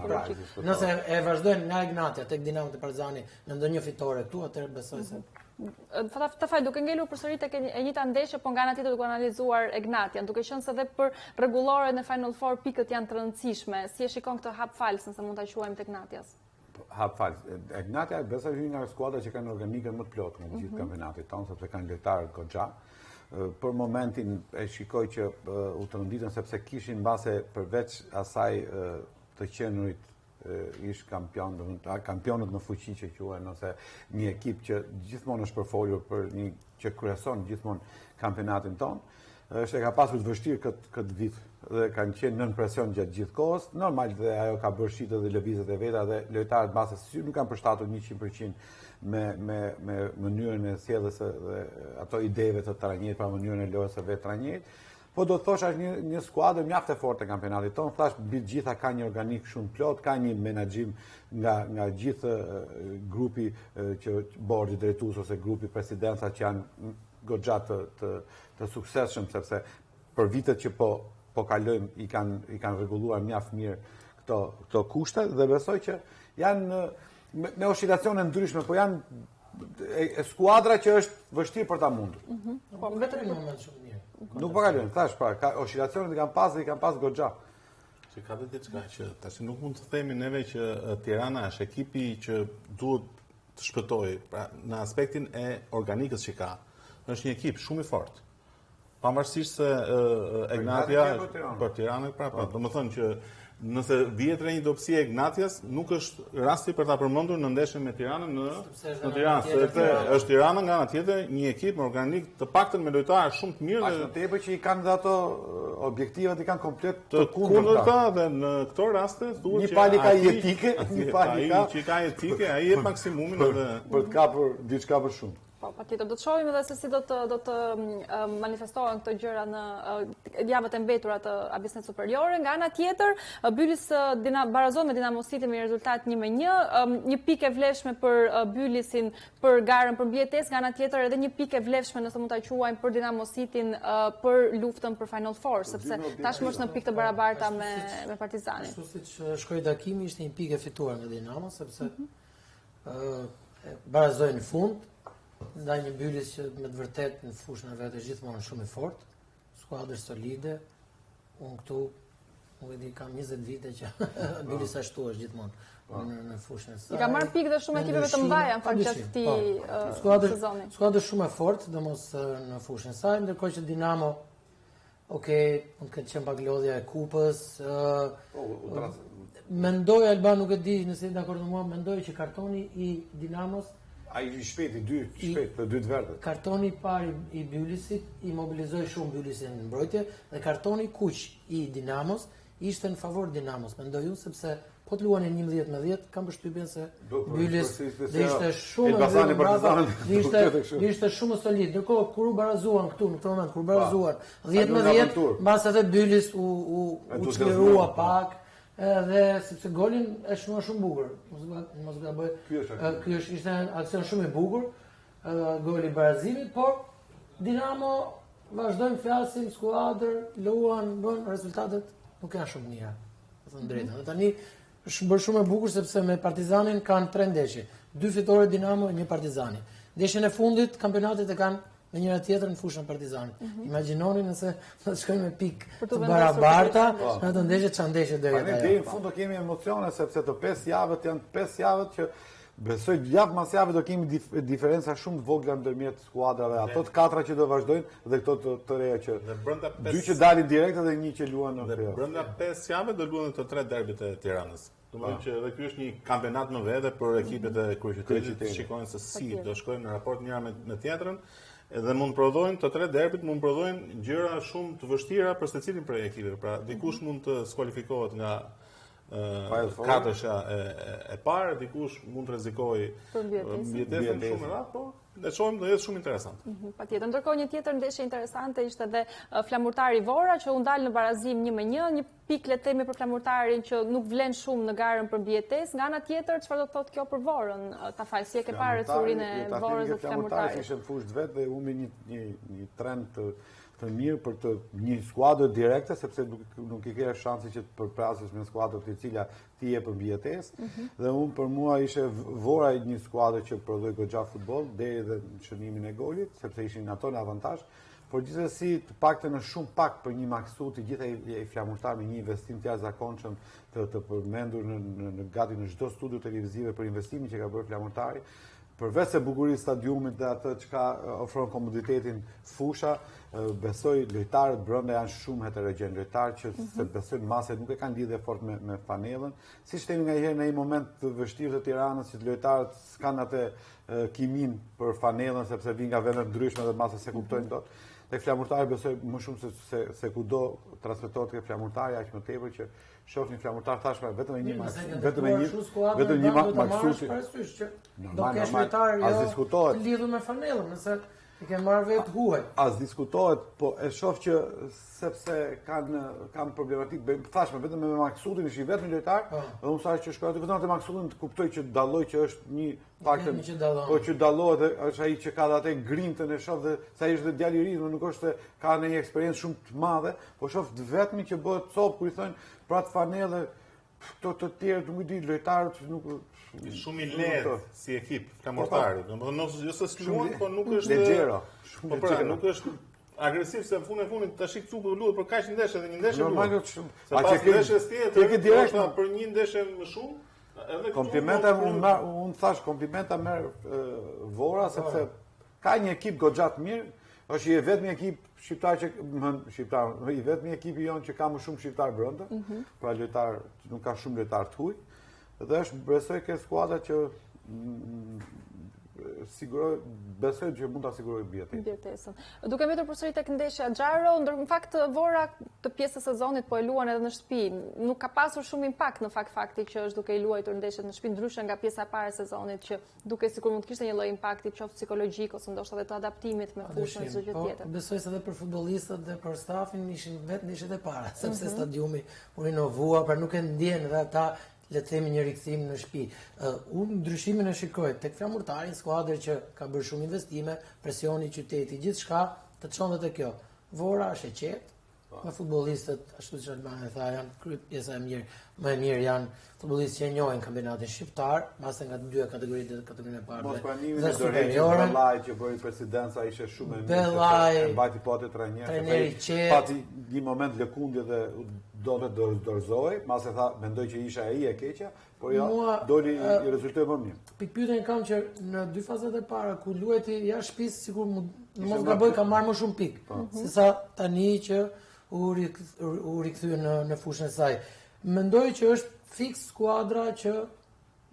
[SPEAKER 2] Nëse e vazhdojnë nga Ignatia tek Dinamo te Partizani në ndonjë fitore këtu, atëherë besoj se
[SPEAKER 1] të faj, duke ngelur përsëri tek e njëjta ndeshje, po nga ana tjetër duke analizuar Egnatian, duke qenë se edhe për rregulloren e Final Four pikët janë të rëndësishme. Si e shikon këtë hap fals, nëse mund ta quajmë tek Egnatias?
[SPEAKER 4] Hap fals. Egnatia besoj hyn nga skuadra që kanë organikën më të plotë në gjithë kampionatin tonë, sepse kanë lojtarë goxha. Për momentin e shikoj që u tronditën sepse kishin mbase përveç asaj të qenurit ish kampionët në fuqi që quhen, ose një ekip që gjithmonë është përfolur për një që kryeson gjithmonë kampionatin ton, është e ka pasur të vështirë këtë vit dhe kanë qenë nën presion gjatë gjithë kohës. Normal dhe ajo ka bërë shitë dhe lëvizjet e veta dhe lojtarët mbase nuk kanë përshtatur 100% me mënyrën e sjelljes dhe ato ideve të trajnerit, pra mënyrën e lojës së vetë trajnerit. Po do të thosh është një skuadër mjaft e fortë e kampionatit tonë, thash mbi të gjitha ka një organik shumë plot, ka një menaxhim nga gjithë grupi që bordi drejtues ose grupi presidenca që janë goxha të suksesshëm, sepse për vitet që po kalojmë i kanë rregulluar mjaft mirë këto kushte dhe besoj që janë me oscilacione ndryshme, po janë skuadra që është vështirë për ta mundur.
[SPEAKER 2] Po vetëm në moment shumë mirë.
[SPEAKER 4] Nuk po kalojnë, thash pra, oscilacionet i kanë pas goxha.
[SPEAKER 3] Që ka dhe diçka që tash nuk mund të themi neve që Tirana është ekipi që duhet të shpëtojë, pra në aspektin e organikës që ka. Është një ekip shumë i fortë. Pavarësisht se Egnatia për Tiranën, pra, domethënë që nëse vihet re një dobësi e Ignatias, nuk është rasti për ta përmendur në ndeshjen me Tiranën në Tiranë, sepse është Tirana nga ana tjetër një ekip organik të paktën me lojtarë shumë të mirë
[SPEAKER 4] dhe më tepër që i kanë dhe ato objektivat i kanë komplet të
[SPEAKER 3] kundërta dhe në këto raste thuhet
[SPEAKER 4] që një pali ka jetike, një pali
[SPEAKER 3] ka jetike, ai jep maksimumin edhe
[SPEAKER 4] për të kapur diçka për shumë.
[SPEAKER 1] Po, patjetër do të shohim edhe se si do të manifestohen këto gjëra në javët e mbetura të Abisnet Superiore. Nga ana tjetër, Bylis barazon me Dinamo City me rezultat 1-1, një pikë e vlefshme për Bylisin për garën për mbijetesë, nga ana tjetër edhe një pikë e vlefshme nëse mund ta quajmë për Dinamo Cityn për luftën për Final Four, sepse tashmë është në pikë të barabarta me Partizanin.
[SPEAKER 2] Ashtu siç shkoi takimi, ishte një pikë e fituar nga Dinamo, sepse barazoi në fund ndaj një Bylis që me të vërtet në fushën e vetë gjithmonë shumë i fortë, skuadër solide. Unë këtu, nuk e di, kam 20 vite që Bylis ashtu është gjithmonë në fushën e saj.
[SPEAKER 1] I ka marrë pikë dhe shumë ekipeve të mbaja në fakt gjatë këtij sezoni.
[SPEAKER 2] Skuadër shumë e fortë, domos në fushën e saj, ndërkohë që Dinamo, mund të ketë qenë pak lodhja e kupës. Mendoj, Alban, nuk e di nëse je dakord me mua, mendoj që kartoni i Dinamos
[SPEAKER 4] Ai i shpejt, për dy të verdhët.
[SPEAKER 2] Kartoni i parë i Bylisit i mobilizoi shumë Bylisin në mbrojtje dhe kartoni kuq i Dinamos ishte në favor Dinamos. Mendoj unë sepse po të luanin 11-10, kam përshtypjen se Bylis ishte shumë solid. Ndërkohë kur u barazuan këtu në këtë moment, kur barazuan 10-10, mbas edhe Bylis u çlirua pak. Dhe sepse golin e shnuar shumë bukur. Mos gaboj. Ky ishte aksion shumë i bukur, goli i barazimit, por Dinamo vazhdojnë flasin, skuadër, luan, bën rezultatet nuk janë shumë mira. Të thënë drejtën. Dhe tani është bërë shumë e bukur sepse me Partizanin kanë 3 ndeshje, 2 fitore Dinamo e 1 Partizani. Ndeshjen e fundit kampionatit e kanë me njëra tjetër në fushën Partizanit. Imagjinoni nëse do të shkojmë me pikë të barabarta, në atë ndeshje çfarë ndeshje deri aty.
[SPEAKER 4] Deri në fund do kemi emocione sepse të 5 javët janë 5 javët që besoj javë mas javë do kemi diferenca shumë të vogla ndërmjet skuadrave, ato të 4 që do vazhdojnë dhe këto të reja që 2 që dalin direkt dhe 1 që luan në play-off.
[SPEAKER 3] Brenda 5 javë do luajnë të 3 derbit e Tiranës. Domethënë që edhe ky është një kampionat në vete për ekipet e kryeqytetit, shikojnë se si do shkojnë në raport njëra me tjetrën. Dhe mund prodhojnë të 3 derbit, mund prodhojnë gjëra shumë të vështira për secilin prej ekipeve. Pra, dikush mund të skualifikohet nga katërsha e parë, dikush mund të rrezikojë mbijetesën shumë rrallë, po ne shohim do jetë shumë interesant.
[SPEAKER 1] Patjetër. Ndërkohë një tjetër ndeshje interesante ishte edhe Flamurtari Vora që u ndal në barazim 1-1, një pikë le të themi për Flamurtarin që nuk vlen shumë në garën për mbijetesë. Nga ana tjetër, çfarë do të thotë kjo për Vorën? Tafal, si e ke parë ecurinë e Vorës dhe Flamurtarit?
[SPEAKER 4] Ishte në fushë vetë dhe humbi një trend të mirë për të një skuadër direkte, sepse nuk i ke shansi që të përprasësh me skuadër të cila ti je për mbijetesë. Dhe unë për mua ishte Vora një skuadër që prodhoi goxha futboll deri dhe në shënimin e golit, sepse ishin ato në avantazh. Por gjithsesi të paktën është shumë pak për një Maksuti, gjithë ai Flamurtar me një investim të jashtëzakonshëm të përmendur në gati në çdo studio televizive për investimin që ka bërë Flamurtari. Përveç se bukurisë stadiumit dhe atë çka ofron komoditetin fusha, besoj lojtarët brenda janë shumë heterogjen, lojtarë që se besojnë mase nuk e kanë lidhje fort me fanellën. Siç themi nganjëherë në një moment të vështirë të Tiranës që lojtarët s'kanë atë kimin për fanellën sepse vijnë nga vende ndryshme dhe mase se kuptojnë dot. Tek Flamurtari besoj më shumë se kudo transmetohet ke Flamurtari aq më tepër që shohin Flamurtar thashme vetëm një Maksuti.
[SPEAKER 2] Do kesh lojtar jo lidhur me fanellën, nëse i ke marrë vetë huaj.
[SPEAKER 4] As diskutohet, po e shoh që sepse kanë problematikë, thashme vetëm me Maksutin ishi vetëm lojtar, dhe unë sa që shkoj aty vetëm te Maksutin të kuptoj që dalloj që është një faktë, po që dallohet është ai që ka atë grintën e shoh dhe sa ishte dhe djali i ri, nuk është se ka një eksperiencë shumë të madhe, po shoh vetëm që bëhet copë kur i thonë pra të fanellë të tjerë, nuk di, lojtarët nuk...
[SPEAKER 3] Shumë i lehtë si ekip, flamurtarit. Jo se s'luan, po nuk është...
[SPEAKER 4] Legjera.
[SPEAKER 3] Po pra, nuk është agresiv se në fundit tash këtu po luhet për kaq ndeshje dhe një ndeshje luhet. Se pas ndeshjes tjetër, për një ndeshje më shumë, edhe
[SPEAKER 4] komplimenta unë thash komplimenta merr Vora sepse ka një ekip goxha të mirë, është i vetmi ekip shqiptar i vetmi ekipi jon që ka më shumë shqiptar brenda, pra lojtar, nuk ka shumë lojtar të huaj, dhe është besoj ke skuadra që besoj që mund ta sigurojë
[SPEAKER 1] mbjetesën. Duke mbetur përsëri tek ndeshja Xharo, në fakt Vora të pjesës së sezonit po e luan edhe në shtëpi. Nuk ka pasur shumë impakt në fakti që është duke i luajtur ndeshjet në shtëpi, ndryshe nga pjesa e parë e sezonit që duke sikur mund të kishte një lloj impakti qoftë psikologjik ose ndoshta edhe të adaptimit me fushën çdo gjë tjetër.
[SPEAKER 2] Besoj se edhe për futbollistët dhe për stafin ishin vetë ndeshjet e para, sepse stadiumi u rinovua, pra nuk e ndjen edhe ata le të themi një rikthim në shtëpi. Unë ndryshimin e shikoj tek flamurtari, skuadër që ka bërë shumë investime, presioni i qytetit, gjithçka të çon te kjo. Vora është e qetë, me futbollistët, ashtu siç Albani tha, janë kryet pjesa më e mirë janë futbollistë që njohin kampionatin shqiptar, mbase nga të dyja kategoritë, kategorinë e parë.
[SPEAKER 4] Dhe superiore. Bellaj që bëri presidenca ishte shumë e mirë. Mbajti pati trajneri. Pati një moment lëkundje dhe do të dorëzoj, mbase tha, mendoj që isha ai e keqja, por jo, doli i rezultoi më mirë.
[SPEAKER 2] Pikpyetjen kam që në dy fazat e para ku luajti jashtë shtëpisë, sikur mos gaboj ka marrë më shumë pikë, sesa tani që u rikthye në fushën e saj. Mendoj që është fiks skuadra që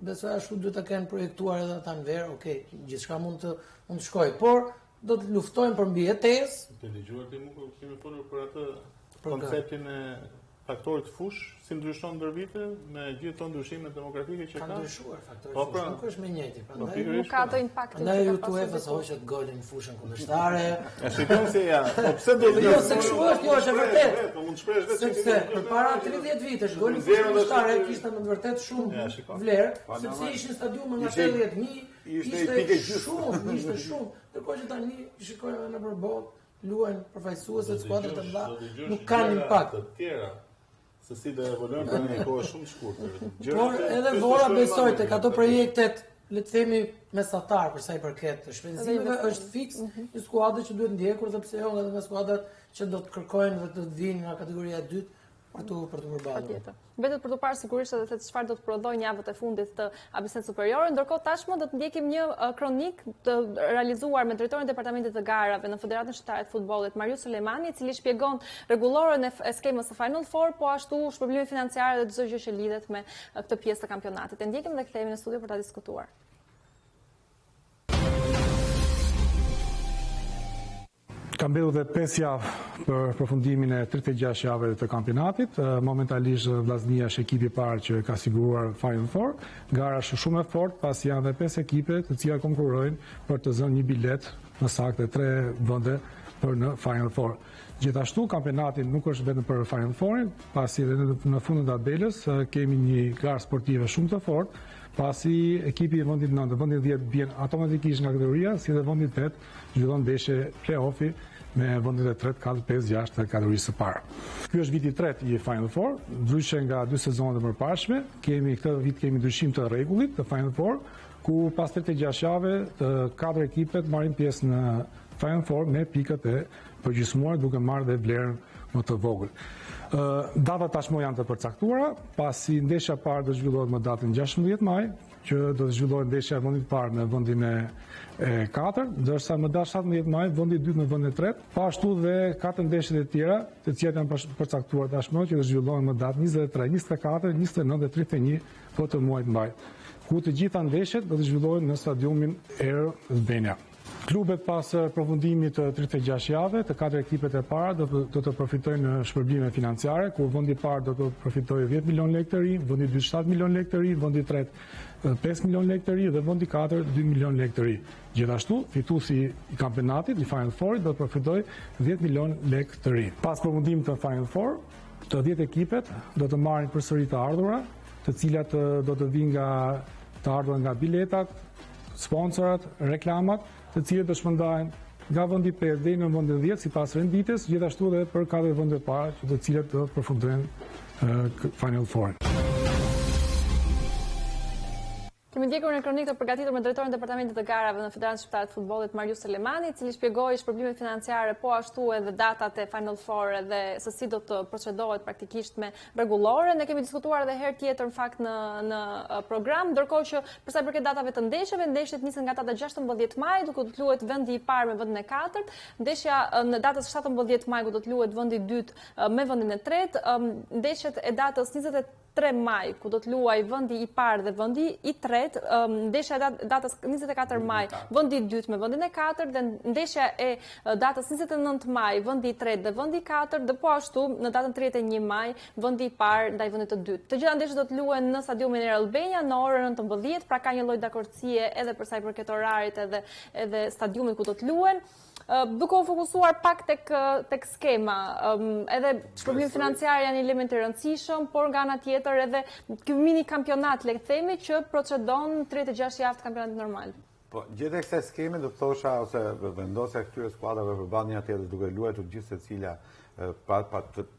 [SPEAKER 2] besoj ashtu duhet të kenë projektuar edhe ata në verë, okay, gjithçka mund të shkojë, por do të luftojnë për mbijetesë.
[SPEAKER 3] Të dëgjuar ti më kemi folur për atë konceptin e faktorit fush, si ndryshon ndër vite me gjithë këto ndryshimet demografike që ka.
[SPEAKER 2] Ka ndryshuar faktori fush, nuk është më njëjti, prandaj
[SPEAKER 1] nuk ka ato impaktin.
[SPEAKER 2] Prandaj UEFA hoqet golin në fushën kundërshtare.
[SPEAKER 3] Shikon se ja, po pse do të
[SPEAKER 2] jo se kështu është, jo është e vërtetë.
[SPEAKER 3] Po mund të shpresh vetë
[SPEAKER 2] sepse përpara 30 vitesh golin kundërshtare kishte në të vërtetë shumë vlerë, sepse ishin stadiume nga 80.000, ishte shumë. Ndërkohë që tani shikojmë nëpër botë luajnë përfaqësuesit skuadra të mëdha, nuk kanë impakt
[SPEAKER 3] të tjera. Se si do evoluojnë për një kohë shumë të shkurtër.
[SPEAKER 2] Por edhe Vora besoj tek ato projektet, le të themi mesatar për sa i përket të shpenzimeve, është fiks një skuadër që duhet ndjekur dhe pse jo edhe me skuadrat që do të kërkojnë dhe të vinë nga kategoria e dytë për të përballur.
[SPEAKER 1] Vetet për të parë sigurisht edhe se çfarë do të prodhojë javët e fundit të ABC Superiore, ndërkohë tashmë do të ndjekim një kronik të realizuar me drejtorin e departamentit të garave në Federatën Shqiptare të Futbollit, Marius Sulejmani, i cili shpjegon rregullorën e skemës së Final Four, po ashtu shpërblimin financiar dhe çdo gjë që lidhet me këtë pjesë të kampionatit. E ndjekim dhe kthehemi në studio për ta diskutuar.
[SPEAKER 5] Ka mbetur dhe 5 javë për përfundimin e 36 javëve të kampionatit. Momentalisht Vllaznia është ekipi i parë që ka siguruar Final Four. Gara është shumë e fortë, pasi janë dhe 5 ekipe të cilat konkurrojnë për të zënë një bilet në saktë 3 vende për në Final Four. Gjithashtu kampionati nuk është vetëm për Final Fourin, pasi edhe në fundin e tabelës kemi një garë sportive shumë të fortë, pasi ekipi i vendit 9 dhe vendit 10 vjen automatikisht nga kategoria, si dhe vendit 8 zhvillon ndeshje play-offi me vendit e 3, 4, 5, 6 të kategorisë së parë. Ky është viti i tretë i Final Four, ndryshe nga 2 sezonet e përparshme, këtë vit kemi ndryshim të rregullit të Final Four, ku pas 36 javë të 4 ekipet marrin pjesë në Final Four me pikët e përgjysmuar duke marrë dhe vlerën më të vogël. Datat tashmë janë të përcaktuara, pasi ndeshja e parë do zhvillohet më datën 16 maj, që do të zhvillohet ndeshja e vendit parë me vendin e 4, ndërsa më datë 17 maj vendi i dytë me vendin e 3, po ashtu dhe 4 ndeshjet e tjera, të cilat janë përcaktuar tashmë që do zhvillohen më datë 23, 24, 29 dhe 31 të muajit maj, ku të gjitha ndeshjet do të zhvillohen në stadiumin Air Albania. Klubet pas përfundimit të 36 javëve, të 4 ekipet e para do të përfitojnë në shpërblime financiare, ku vendi i parë do të përfitojë 10 milion lekë të ri, vendi i dytë 7 milion lekë të ri, vendi i tretë 5 milion lekë të ri dhe vendi i katërt 2 milion lekë të ri. Gjithashtu, fituesi i kampionatit, i Final Four, do të përfitojë 10 milion lekë të ri. Pas përfundimit të Final Four, të 10 ekipet do të marrin përsëri të ardhurat, të cilat do të vinë nga biletat, sponsorat, reklamat, të cilët do shpërndahen nga vendi 5 deri në vendin 10 sipas renditës, gjithashtu edhe për 4 vende të para, të cilët do përfundojnë Final Four.
[SPEAKER 1] Kemi ndjekur në kronikë të përgatitur me drejtorin e Departamentit të Garave në Federatën Shqiptare të Futbollit Marius Selemani, i cili shpjegoi shpërblimet financiare, po ashtu edhe datat e Final Four dhe se si do të procedohet praktikisht me rregullore. Ne kemi diskutuar edhe herë tjetër në fakt në program, ndërkohë që për sa i përket datave të ndeshjeve, ndeshjet nisen nga data 16 maj, duke të luhet vendi i parë me vendin e katërt, ndeshja në datës 17 maj ku do të luhet vendi i dytë me vendin e tretë, ndeshjet e datës 23 maj, ku do të luaj vendi i parë dhe vendi i tretë, ndeshja e datës 24 maj, vendi i dytë me vendin e katërt, dhe ndeshja e datës 29 maj, vendi i tretë dhe vendi i katërt, dhe po ashtu në datën 31 maj, vendi i parë ndaj vendit të dytë. Të gjitha ndeshjet do të luhen në stadiumin Air Albania në orën 19, pra ka një lloj dakordësie edhe për sa i përket orarit edhe stadiumit ku do të luhen. Duke u fokusuar pak tek skema, edhe shpërblimet financiare janë një element i rëndësishëm, por nga ana tjetër edhe ky mini kampionat, le të themi, që procedon 36 javë të kampionatit normal.
[SPEAKER 4] Po, gjithë kësaj skeme do të thosha ose vendosja këtyre skuadrave përballë një tjetër duke luajtur gjithë secila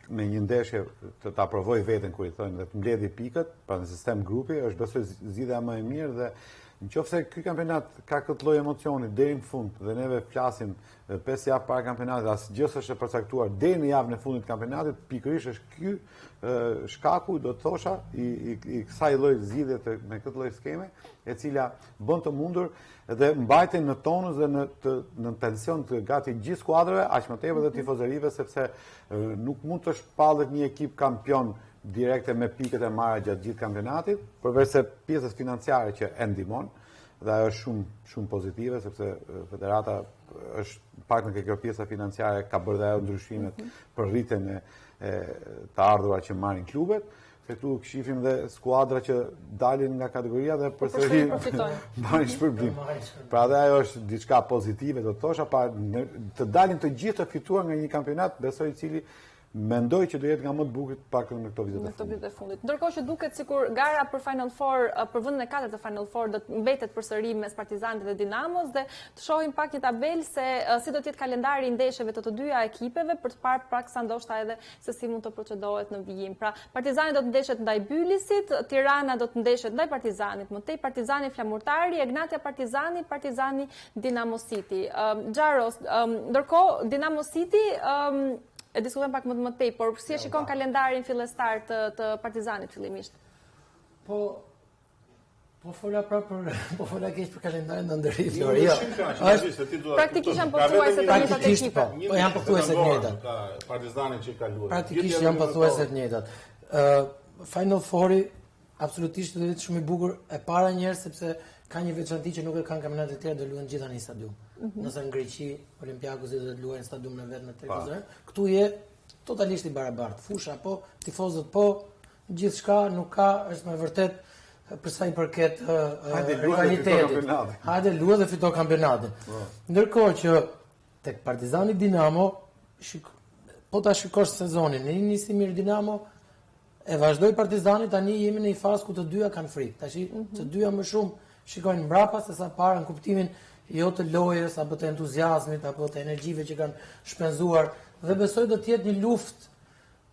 [SPEAKER 4] me një ndeshje të aprovoj veten kur i thonë dhe të mbledhë pikët, pra në sistem grupi, është besoj zgjidhja më e mirë dhe nëse ky kampionat ka këtë lloj emocioni deri në fund dhe neve flasim 5 javë para kampionatit, asgjë s'është përcaktuar deri në javën e fundit të kampionatit, pikërisht është ky shkaku, do të thosha, i kësaj lloj zgjidhje me këtë lloj skeme, e cila bën të mundur dhe mbajtjen në tonus dhe në tension të gati gjithë skuadrave, aq më tepër dhe tifozërive, sepse nuk mund të shpallet një ekip kampion direkte me pikët e marra gjatë gjithë kampionatit, përveç se pjesës financiare që e ndihmon, dhe ajo është shumë pozitive, sepse federata është pak në kjo pjesa financiare ka bërë dhe ajo ndryshimet për rritjen e të ardhurat që marrin klubet. Se këtu shifim dhe skuadra që dalin nga kategoria dhe përsëri marrin shpërblim. Pra dhe ajo është diçka pozitive, do të thosha, pa të dalin të gjithë të fituar nga një kampionat, besoj i cili mendoj që do jetë nga më të bukurit pak në këto vitet e fundit.
[SPEAKER 1] Ndërkohë që duket sikur gara për Final Four, për vendin e katërt të Final Four do të mbetet përsëri mes Partizanit dhe Dinamos, dhe të shohim pak një tabelë se si do të jetë kalendari i ndeshjeve të dyja ekipeve për të parë pak sa ndoshta edhe se si mund të procedohet në vijim. Pra Partizani do të ndeshet ndaj Bylisit, Tirana do të ndeshet ndaj Partizanit, më tej Partizani Flamurtari, Egnatia Partizani, Partizani Dinamo City. Xharos, ndërkohë Dinamo City e diskutojmë pak më tej, por si e shikon kalendarin fillestar të Partizanit fillimisht?
[SPEAKER 2] Po fola keq për kalendarin në ndërhyrje Flori.
[SPEAKER 1] Praktikisht janë pothuajse të njëjtat ekipe.
[SPEAKER 2] Po janë pothuajse të njëjtat.
[SPEAKER 3] Partizani që ka luajtur.
[SPEAKER 2] Praktikisht janë pothuajse të njëjtat. Final Fouri absolutisht do të jetë shumë i bukur e para njerë sepse ka një veçanti që nuk e kanë kampionatet e tjera, do luajnë gjithë në një stadium. Nëse në Greqi, Olympiakosi do të luajnë stadium në vetë në Trikozën. Këtu je totalisht i barabartë. Fusha po, tifozët po, gjithçka nuk ka, është me vërtet për sa i përket rivalitetit. Hajde luaj dhe fito kampionatin. Ndërkohë që tek Partizani Dinamo, po ta shikosh sezonin, në nisi mirë Dinamo, e vazhdoi Partizani, tani jemi në një fazë ku të dyja kanë frikë. Tash të dyja më shumë shikojnë mbrapa se sa para në kuptimin jo të lojës, apo të entuziazmit, apo të energjive që kanë shpenzuar, dhe besoj do të jetë një luftë,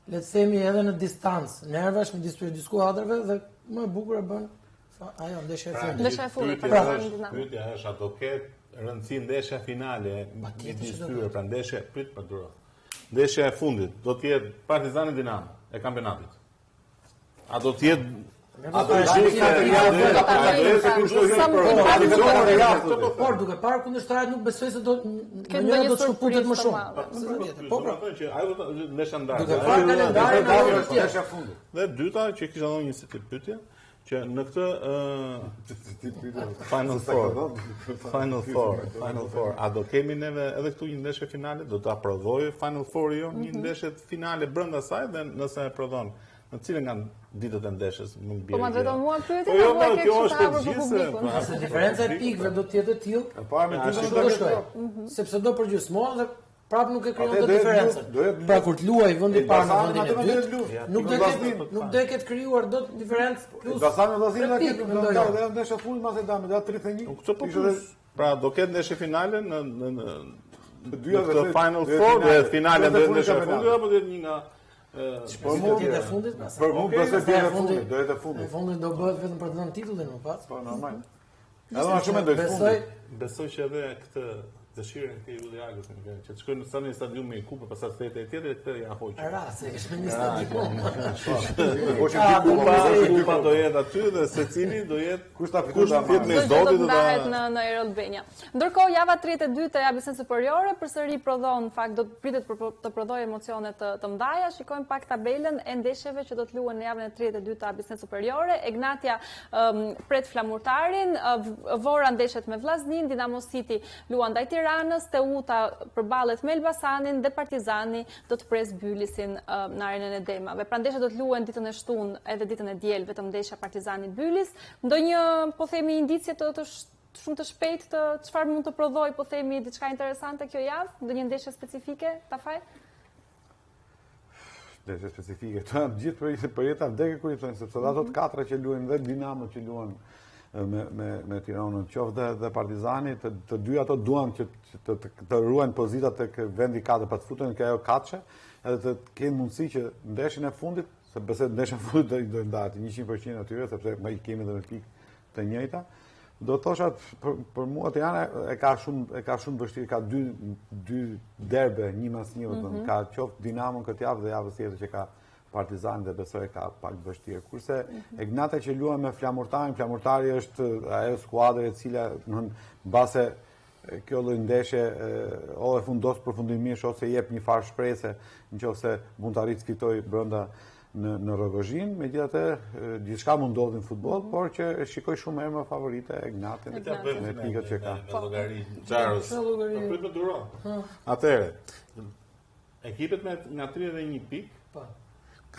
[SPEAKER 2] le të themi edhe në distancë, nervash me dy skuadrave dhe më e bukur e bën ajo ndeshja e fundit.
[SPEAKER 1] Ndeshja e fundit.
[SPEAKER 3] Pyetja është, a do ketë rëndësi ndeshja finale midis tyre, pra ndeshja e fundit do të jetë Partizani Dinamo e kampionatit. A do të jetë
[SPEAKER 2] por duke parë kundërshtarët nuk besoj se do të shkëputet më shumë.
[SPEAKER 3] Po pra, që ajo do të ndeshja ndarë.
[SPEAKER 2] Duke parë kalendarin e ndeshja fundit.
[SPEAKER 3] Dhe dyta që kisha dhënë një pyetje, që në këtë Final Four, a do kemi neve edhe këtu një ndeshje finale, do të aprovojë Final Four jo një ndeshje finale brenda saj, dhe nëse e prodhon në cilën nga ditët e ndeshjes më bie.
[SPEAKER 1] Po ma vetëm mua pyetja apo ke çfarë për publikun?
[SPEAKER 2] Se diferenca e pikëve do të jetë e tillë.
[SPEAKER 4] Para me
[SPEAKER 2] ditën do shkoj. Sepse do përgjysmohen dhe prapë nuk e krijon të diferencën. Pra kur të luaj vendi i parë në vendin e dytë, nuk do ketë krijuar dot diferencë plus.
[SPEAKER 4] Basani vllazëri na ketë ndonjë ndeshje fundit mas e damë data 31.
[SPEAKER 3] Këtë po plus. Pra do ketë ndeshje finale në Final Four dhe finale do të ndeshje fundit, apo do të një nga
[SPEAKER 4] Për mu,
[SPEAKER 2] tjetë e fundit,
[SPEAKER 4] për mu besoj tjetë e fundit, do jetë e fundit.
[SPEAKER 2] E fundit do bëhet vetëm për të dhënë titullin më pas.
[SPEAKER 4] Po, normal. Edhe ma shumë mendoj fundit.
[SPEAKER 3] Besoj që edhe këtë dëshirën këtë i Uli Agës, që të shkojnë në një stadium me kupe, pasat shtetë e tjetër, këtë ja hoqë.
[SPEAKER 2] Se ishme një stadium.
[SPEAKER 3] Kupa do jetë aty dhe se cili do jetë kush fjet me zdodi
[SPEAKER 1] do ndahet në Erol Benja. Ndërkohë java 32 të Javës Superiore përsëri prodhon, në fakt do pritet të prodhojë emocione të mëdha. Shikojmë pak tabelën e ndeshjeve që do të luhen në javën e 32 të Javës Superiore. Egnatia pret Flamurtarin, Vora ndeshet me Vllaznin, Dinamo City luan ndaj Tiranës, Teuta përballet me Elbasanin dhe Partizani do të pres Bylisin në arenën e Demave. Pra ndeshja do të luhen ditën e shtunë edhe ditën e diel, vetëm ndeshja Partizani Bylis. Ndonjë, po themi, indicje të shumë të shpejt të çfarë mund të prodhoj, po themi, diçka interesante kjo javë? Ndonjë ndeshje specifike, Tafaj?
[SPEAKER 4] Ndeshje specifike, të janë gjithë për jeta vdekje kur i thonë, sepse ato të katra që luajnë dhe Dinamo që luan me Tiranën, qoftë dhe Partizani, të dy ato duan që të ruajnë pozitat tek vendi 4 pa të futen ke ajo katëshe, edhe të kenë mundësi që ndeshjen e fundit, se besoj ndeshja e fundit do ndahet 100% atyre, sepse më i kemi edhe me pikë të njëjta. Do të thosha për mua Tirana e ka shumë vështirë, ka dy derbe një mas një, ka qoftë Dinamon këtë javë dhe javës tjetër që ka Partizani dhe besoj ka pak vështirë. Kurse Egnatia që luan me Flamurtarin, Flamurtari është ajo skuadër e cila në base kjo lloj ndeshje o e fundos përfundimisht ose jep një farë shprese nëse mund të arrijë të fitojë brenda në Rogozhin, megjithatë gjithçka mund ndodhi në futboll, por që shikoj shumë herë më favorite Egnatin me pikët që ka.
[SPEAKER 3] Me llogari Xharos. Prit të duron. Atëherë, ekipet me nga 31 pikë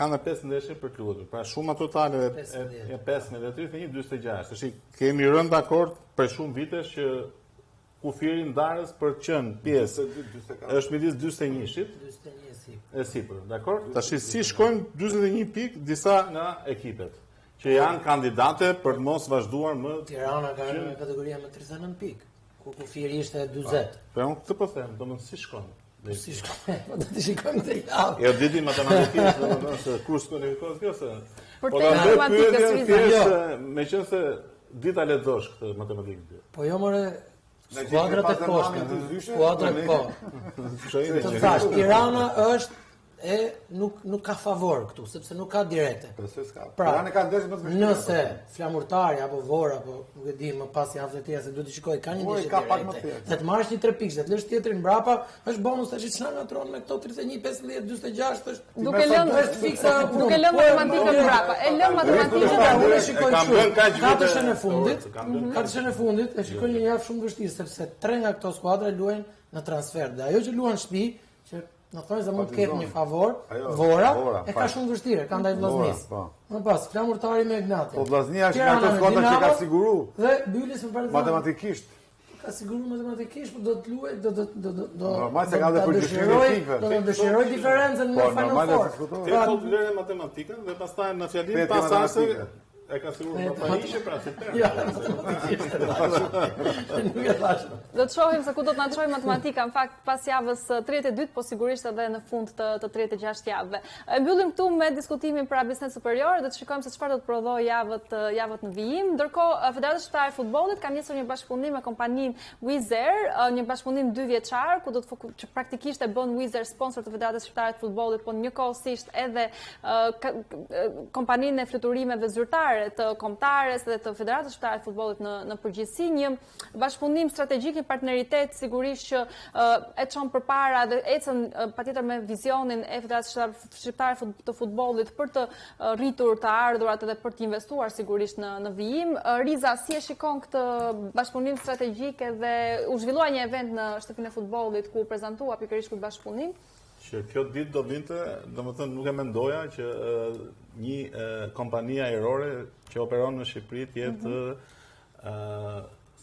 [SPEAKER 3] kanë 5 ndeshje për të luajtur. Pra shuma totale e 15 dhe 31 46. Tash kemi rënë dakord për shumë vitesh që kufiri ndarës për qenë pjesë është midis 41-shit e sipër, dakord? Tash si shkojnë 41 pikë disa nga ekipet që janë kandidate për të mos vazhduar më.
[SPEAKER 2] Tirana ka në kategoria me 39 pikë, ku kufiri ishte 40.
[SPEAKER 3] Po unë këtë po them, domethënë si shkojnë.
[SPEAKER 2] Si shkojnë, po do të shikojmë të javë.
[SPEAKER 3] Jo diti matematikisht, domethënë se kur shkojnë kjo se.
[SPEAKER 1] Për te matematikës
[SPEAKER 3] thjesht meqense dita lexosh këtë matematikë.
[SPEAKER 2] Po jo more skuadrat e poshtë, skuadrat po. Të thash, Tirana është nuk ka favor këtu, sepse nuk ka direkte. Pra, nëse Flamurtari apo Vora, apo nuk e di më pas javës e tjera se duhet të shikoj, ka një ndeshje direkte. Dhe të marrësh një 3 pikë, dhe të lësh tjetrin mbrapa, është bonus tash çfarë ngatron me këto 31, 15, 46 është.
[SPEAKER 1] Duke lënë matematikën mbrapa. E lëm matematikën
[SPEAKER 2] pra unë shikoj
[SPEAKER 3] kështu.
[SPEAKER 2] Katëshën e fundit e shikoj një javë shumë vështirë sepse 3 nga këto skuadra luajnë në transfer. Dhe ajo që luan në shtëpi, që në thonë se mund të ketë një favor, Vora e ka shumë vështirë, ka ndaj Vllaznis. Më pas, Flamurtari me Egnatia.
[SPEAKER 4] Po Vllaznia është nga ato skuadra që ka siguru.
[SPEAKER 2] Dhe Bylis me Partizan.
[SPEAKER 4] Matematikisht.
[SPEAKER 2] Ka siguru matematikisht, por do të luajë, do
[SPEAKER 4] normal se ka dhe përgjithësi.
[SPEAKER 2] Do të dëshiroj diferencën në Final Four.
[SPEAKER 3] Te po lëre matematikën dhe pastaj në fjalim pasase e ka siguruar pa ishte pra se per.
[SPEAKER 2] Ja, matematikisht. Nuk e thash.
[SPEAKER 1] Do të shohim se ku do të na çojë matematika, në fakt pas javës 32, po sigurisht edhe në fund të 36 javëve. E mbyllim këtu me diskutimin për Abisnet Superior, do të shikojmë se çfarë do të prodhojë javët në vijim. Ndërkohë, Federata Shqiptare e Futbollit ka nisur një bashkëpunim me kompaninë Wizz Air, një bashkëpunim 2 vjeçar, ku do të praktikisht e bën Wizz Air sponsor të Federatës Shqiptare të Futbollit, po njëkohësisht edhe kompaninë e fluturimeve zyrtare të kombëtares dhe të Federatës Shqiptare të Futbollit në përgjithësi, një bashkëpunim strategjik, një partneritet sigurisht që e çon përpara dhe ecën patjetër me vizionin e Federatës Shqiptare të Futbollit për të rritur të ardhurat edhe për të investuar sigurisht në vijim. Riza, si e shikon këtë bashkëpunim strategjik dhe u zhvillua një event në shtëpinë e futbollit ku u prezantua pikërisht ky bashkëpunim?
[SPEAKER 3] Që kjo ditë do vinte, domethënë nuk e mendoja që një kompani ajrore që operon në Shqipëri të jetë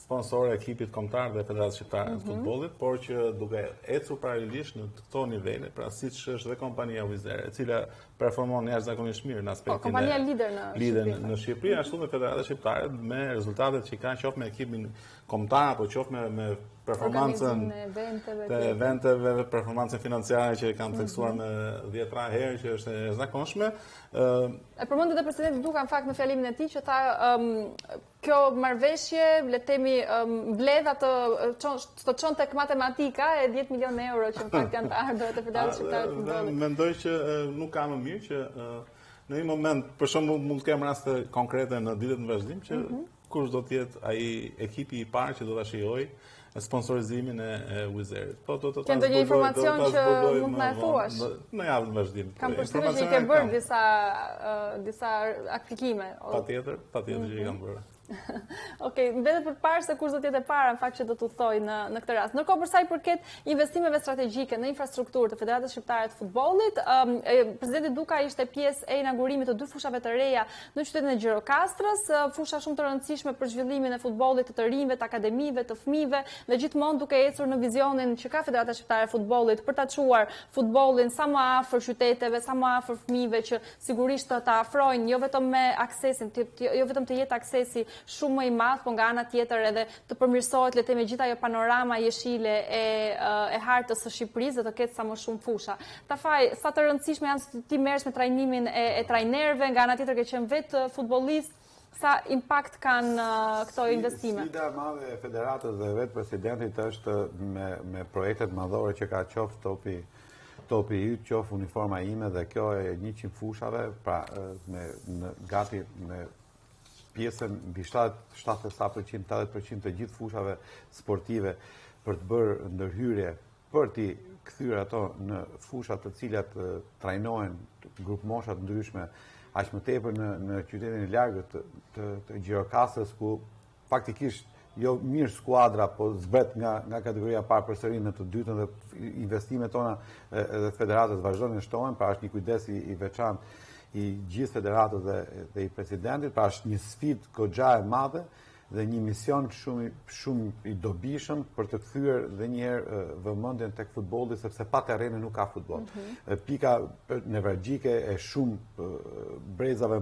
[SPEAKER 3] sponsor e ekipit kombëtar dhe Federatës Shqiptare të Futbollit, por që duke ecur paralelisht në këto nivele, pra siç është dhe kompania Wizz Air, e cila performon jashtëzakonisht mirë në aspektin
[SPEAKER 1] kompania lider
[SPEAKER 3] në Shqipëri, ashtu me Federata Shqiptare me rezultatet që kanë qoftë me ekipin kombëtar apo qoftë me performancën të eventeve, performancën financiare që kanë theksuar me 10 herë që është e zakonshme.
[SPEAKER 1] E përmendët edhe presidenti Duka në fakt në fjalimin e tij që tha kjo marrëveshje, le të themi, mbledh atë të çon tek matematika e 10 milionë euro që në fakt janë të ardhur te Federata Shqiptare të Futbollit.
[SPEAKER 3] Mendoj që nuk ka më mirë që në një moment, për shembull, mund të kem raste konkrete në ditët në vazhdim që kush do të jetë ai ekipi i parë që do ta shijojë sponsorizimin e Wizz Airit. Po do të
[SPEAKER 1] Ke ndonjë informacion që mund të na e thuash?
[SPEAKER 3] Në javën e vazhdim.
[SPEAKER 1] Kam përshtypjen që i ke bërë disa aplikime.
[SPEAKER 3] Patjetër që i kam bërë.
[SPEAKER 1] Okej, vetëm përpara se kush do të jetë e para në fakt që do t'u thoj në këtë rast. Ndërkohë për sa i përket investimeve strategjike në infrastrukturë të Federatës Shqiptare të Futbollit, presidenti Duka ishte pjesë e inaugurimit të 2 fushave të reja në qytetin e Gjirokastrës, fusha shumë të rëndësishme për zhvillimin e futbollit të rinjve, të akademive, të fëmijëve, dhe gjithmonë duke ecur në vizionin që ka Federata Shqiptare e Futbollit për ta çuar futbollin sa më afër qyteteve, sa më afër fëmijëve, që sigurisht ta afrojnë jo vetëm me aksesin, jo vetëm të jetë aksesi shumë më i madh, por nga ana tjetër edhe të përmirësohet le të themi gjithë ajo panorama jeshile e hartës së Shqipërisë dhe të ketë sa më shumë fusha. Ta faj, sa të rëndësishme janë ti merresh me trajnimin e trajnerëve, nga ana tjetër ke qenë vetë futbollist, sa impact kanë këto investime?
[SPEAKER 4] Sfida e madhe e federatës dhe vetë presidentit është me projektet madhore që ka qoftë topi yt, qoftë uniforma ime, dhe kjo e 100 fushave, pra gati me pjesën mbi 70% të gjithë fushave sportive për të bërë ndërhyrje për t'i kthyer ato në fushat të cilat trajnohen grup mosha të ndryshme, aq më tepër në qytetin e largët të Gjirokastrës, ku faktikisht jo mirë skuadra, po zbret nga kategoria parë përsëri në të dytën, dhe investimet tona edhe federatës vazhdojnë të shtohen, pra është një kujdes i veçantë i gjithë federatës dhe i presidentit, pra është një sfidë goxha e madhe dhe një mision shumë i dobishëm për të kthyer edhe një herë vëmendjen tek futbolli, sepse pa terrene nuk ka futboll. Pika nevralgjike e shumë brezave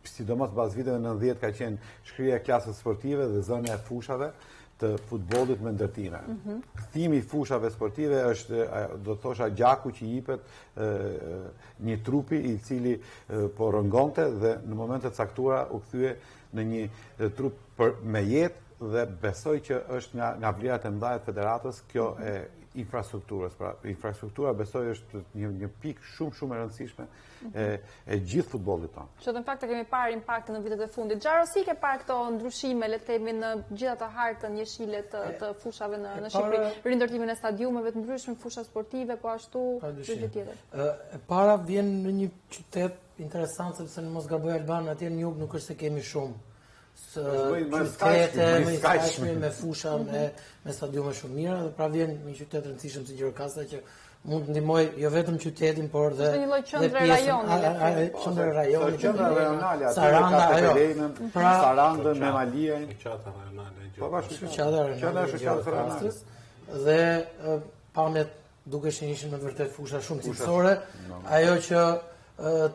[SPEAKER 4] sidomos mbas viteve 90 ka qenë shkrirja e klasës sportive dhe zënia e fushave të futbollit me ndërtime. Kthimi i fushave sportive është, do të thosha, gjaku që i jepet një trupi i cili po rëngonte dhe në momente të caktuara u kthye në një trup me jetë, dhe besoj që është nga vlerat e mëdha të federatës kjo e infrastrukturës. Pra, infrastruktura besoj është një pikë shumë e rëndësishme e gjithë futbollit tonë.
[SPEAKER 1] Që në fakt kemi parë impaktin në vitet e fundit. Xharo, si ke parë këto ndryshime, le të themi, në gjithë ato hartën jeshile të fushave në Shqipëri, rindërtimin e stadiumeve të ndryshme, fusha sportive, po ashtu gjë tjetër?
[SPEAKER 2] E para vjen në një qytet interesant, sepse në mos gaboj Alban, atje në jug nuk është se kemi shumë qytete, me skajshme, me fusha, me stadiume shumë mira, dhe pra vjen një qytet rëndësishëm si Gjirokastra që mund të ndihmoj jo vetëm qytetin, por dhe
[SPEAKER 1] një lloj qendre rajoni.
[SPEAKER 2] Qendre rajoni,
[SPEAKER 4] qendra rajonale,
[SPEAKER 2] Saranda,
[SPEAKER 4] Sarandën, Memaliajn,
[SPEAKER 3] Qata rajonale.
[SPEAKER 4] Po
[SPEAKER 2] Qendra rajonale. Dhe pamjet duke që ishin me vërtet fusha shumë cilësore, ajo që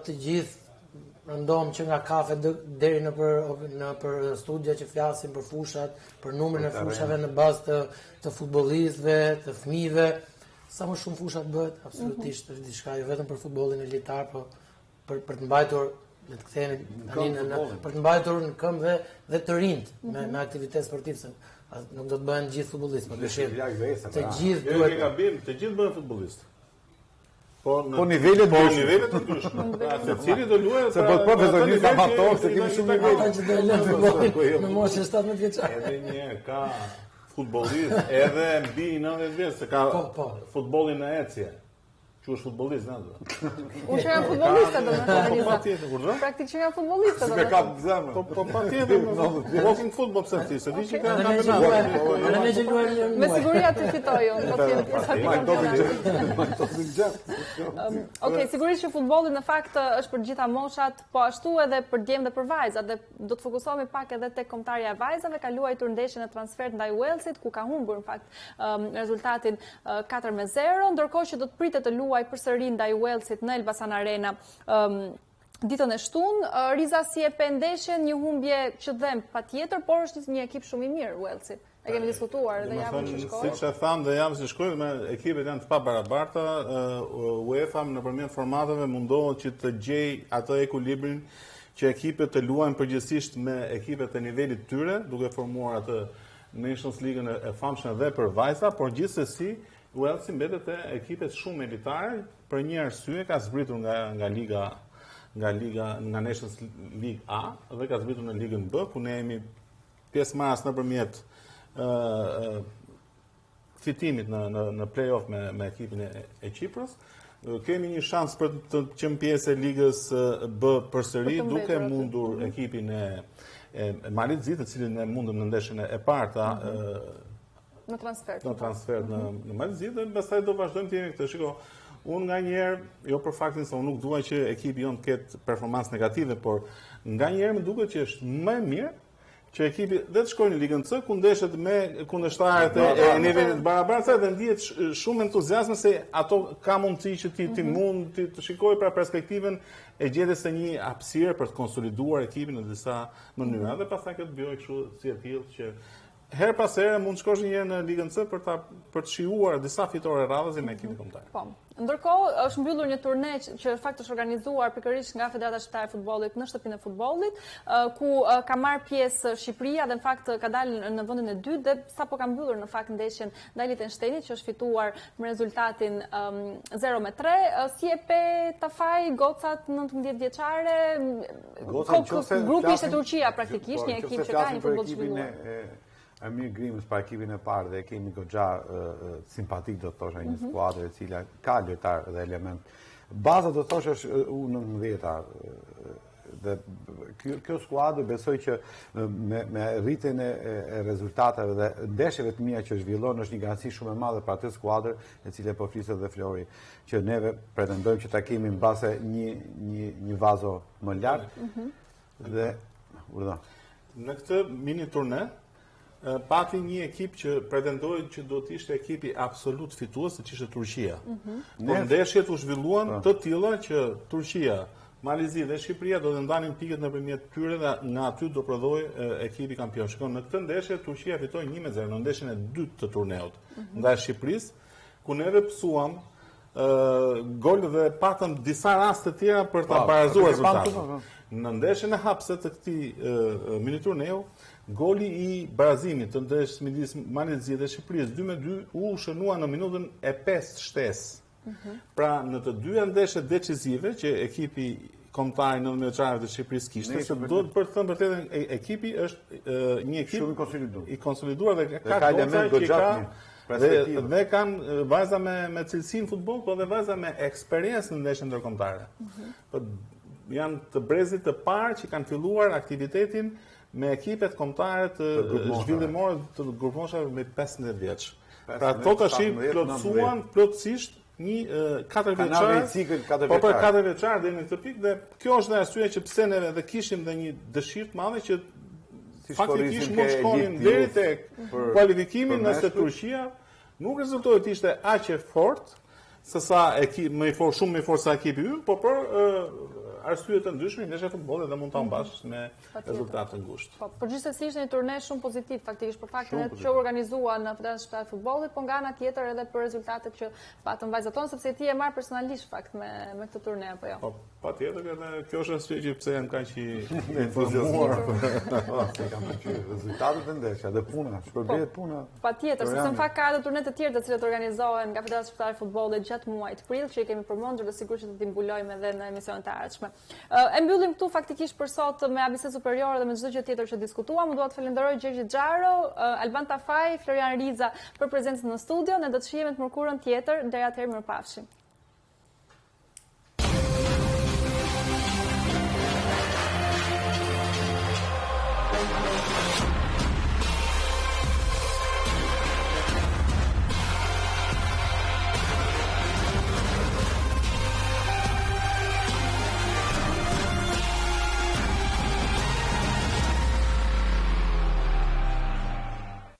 [SPEAKER 2] të gjithë rëndom që nga kafe deri në për studia që flasin për fushat, për numrin e fushave në bazë të futbollistëve, të fëmijëve, sa më shumë fushat bëhet, absolutisht është diçka jo vetëm për futbollin elitar, por për të mbajtur, le të kthehemi për të mbajtur në këmbë dhe të rinjt me aktivitet sportiv, se nuk do të bëhen gjithë futbollistë, por të gjithë duhet
[SPEAKER 3] të gjithë bëhen futbollistë. Po
[SPEAKER 4] nivelet
[SPEAKER 3] të ndryshme. Secili do luajë
[SPEAKER 4] se po profesionist amator, se kemi shumë nivele
[SPEAKER 2] që do lënë në moshën 17 vjeçare.
[SPEAKER 3] Edhe një ka futbollist edhe mbi 90 vjeç, se ka futbollin në ecje. Që është futbolist, në atë.
[SPEAKER 1] Unë që janë futbolistët do me të organizat.
[SPEAKER 3] Pa tjetër, kur
[SPEAKER 1] Praktikë që janë futbolistët do
[SPEAKER 4] Me
[SPEAKER 1] me
[SPEAKER 4] ka
[SPEAKER 1] të.
[SPEAKER 4] të zemë.
[SPEAKER 3] Po pa tjetër, walking football pse ti, se di që ka
[SPEAKER 2] Edhe ne që luajmë
[SPEAKER 1] Me siguri aty fitoj unë, po të jenë pjesa të kampionatit. Okej, sigurisht që futbolli në fakt është për gjitha moshat, po ashtu edhe për djemë dhe për vajzat, dhe do të fokusohemi pak edhe tek kombëtarja e vajzave, ka luajtur ndeshjen e transfert ndaj Walesit, ku ka humbur në fakt rezultatin 4-0, ndërkohë që do të pritet të luaj përsëri ndaj Walesit në Elbasan Arena ditën e shtunë. Riza, si e pe ndeshjen, një humbje që dhem patjetër, por është një ekip shumë i mirë Walesi. E kemi diskutuar edhe javën që shkoi.
[SPEAKER 3] Siç e tham dhe javën që shkoi, me ekipet janë të pabarabarta, UEFA nëpërmjet formateve mundohet që të gjej atë ekuilibrin që ekipet të luajnë përgjithsisht me ekipet e nivelit tyre, duke formuar atë Nations League e famshme dhe për vajza, por gjithsesi Walesi mbetet e ekipet shumë elitare, për një arsye ka zbritur nga Nations League A dhe ka zbritur në Ligën B, ku ne jemi pjesëmarrës nëpërmjet fitimit në play-off me ekipin e Kiprës. Kemi një shans për të qenë pjesë e Ligës B përsëri, duke mundur ekipin e Malizit, të cilin e mundëm në ndeshjen e parë
[SPEAKER 1] në transfert
[SPEAKER 3] në Malizit, dhe pastaj do vazhdojmë të jemi këtë. Shiko, unë nga njerë, jo për faktin se unë nuk duaj që ekipi jonë të ketë performancë negative, por nga njerë më duket që është më e mirë që ekipi dhe të shkojnë në Ligën C, ku ndeshet me kundërshtarët e nivelit barabartë, dhe ndihet shumë entuziazëm se ato ka mundësi që ti mund të shikoj pra perspektiven e gjetjes së një hapësire për të konsoliduar ekipin në disa mënyra, dhe pastaj këtë bëjë kështu si e tillë që her pas here mund të shkosh një herë në Ligën C për të shijuar disa fitore radhësi me ekipin kombëtar.
[SPEAKER 1] Po. Ndërkohë është mbyllur një turne që në fakt është organizuar pikërisht nga Federata Shqiptare e Futbollit në shtëpinë e futbollit, ku ka marrë pjesë Shqipëria dhe në fakt ka dalë në vendin e dytë dhe sapo ka mbyllur në fakt ndeshjen ndaj Liechtensteinit, që është fituar me rezultatin 0-3. Si e pe Tafaj gocat 19 vjeçare? Grupi ishte Turqia praktikisht, një ekip që ka një futboll të zhvilluar.
[SPEAKER 4] Amir Grimës pa ekipin e parë dhe kemi goxha simpatik, do të thosha, një skuadër e cila ka lojtar dhe element. Baza do të thosha është U19-a. Dhe kjo skuadër besoj që me rritjen e rezultateve dhe ndeshjeve të mira që zhvillon është një garanci shumë e madhe për atë skuadër e cila po fliset dhe Flori, që neve pretendojmë që ta kemi mbase një vazo më lart. Dhe
[SPEAKER 3] në këtë mini turne pati një ekip që pretendoi që do të ishte ekipi absolut fitues, që ishte Turqia. Por ndeshjet u zhvilluan të tilla që Turqia, Malizi dhe Shqipëria do të ndanin pikët nëpërmjet tyre dhe nga aty do prodhoi ekipi kampion. Shikon, në këtë ndeshje Turqia fitoi 1-0 në ndeshjen e dytë të turneut ndaj Shqipërisë, ku neve pësuam gol dhe patëm disa raste të tjera për ta barazuar rezultatin. Në ndeshjen e hapse të këtij mini turneu, goli i barazimit të ndeshjes midis Malezisë dhe Shqipërisë 2-2 u shënua në minutën e 5 shtesë. Pra në të dyja ndeshjet decisive që ekipi kombëtar i 19-vjeçarëve të Shqipërisë kishte, se do të thënë vërtetën ekipi është një ekip
[SPEAKER 4] shumë
[SPEAKER 3] i konsoliduar dhe ka
[SPEAKER 4] element
[SPEAKER 3] goxha dhe kanë vajza me cilësinë futboll, por dhe vajza me eksperiencë në ndeshjen ndërkombëtare. Janë të brezit të parë që kanë filluar aktivitetin me ekipet kombëtare të zhvillimore të grupmoshave me 15 vjeç. Pra to tash plotësuan plotësisht një 4 vjeçar, po për 4 vjeçar deri në këtë pikë, dhe kjo është arsyeja që pse ne edhe kishim dhe një dëshirë të madhe që faktikisht mund shkonin deri tek kualifikimi, nëse Turqia nuk rezultoi të ishte aq e fortë sesa ekip shumë më i fortë se ekipi ynë, por për arsye të ndryshme, ndeshja e futbollit dhe mund ta mbash me rezultate të ngushtë.
[SPEAKER 1] Po, përgjithsesi ishte një turne shumë pozitiv faktikisht për faktin që organizua në Federatën Shqiptare të Futbollit, po nga ana tjetër edhe për rezultatet që patën vajzat tonë, sepse ti e marr personalisht fakt me këtë turne apo jo.
[SPEAKER 3] Po, patjetër, edhe kjo është arsye që pse jam kaq i informuar.
[SPEAKER 4] Rezultatet e ndeshja dhe puna, shpërblihet puna.
[SPEAKER 1] Patjetër, sepse në fakt ka edhe turne të tjera të cilat organizohen nga Federata Shqiptare e Futbollit gjatë muajit prill, që i kemi përmendur dhe sigurisht që do t'i mbulojmë edhe në emisionet e ardhshme. E mbyllim këtu faktikisht për sot me ABC Superiore dhe me çdo gjë tjetër që diskutuam. Dua të falenderoj Gjergj Xharo, Alban Tafaj, Florian Riza për prezencën në studio. Ne do të shihemi të mërkurën tjetër. Deri atëherë, mirupafshim. Faleminderit.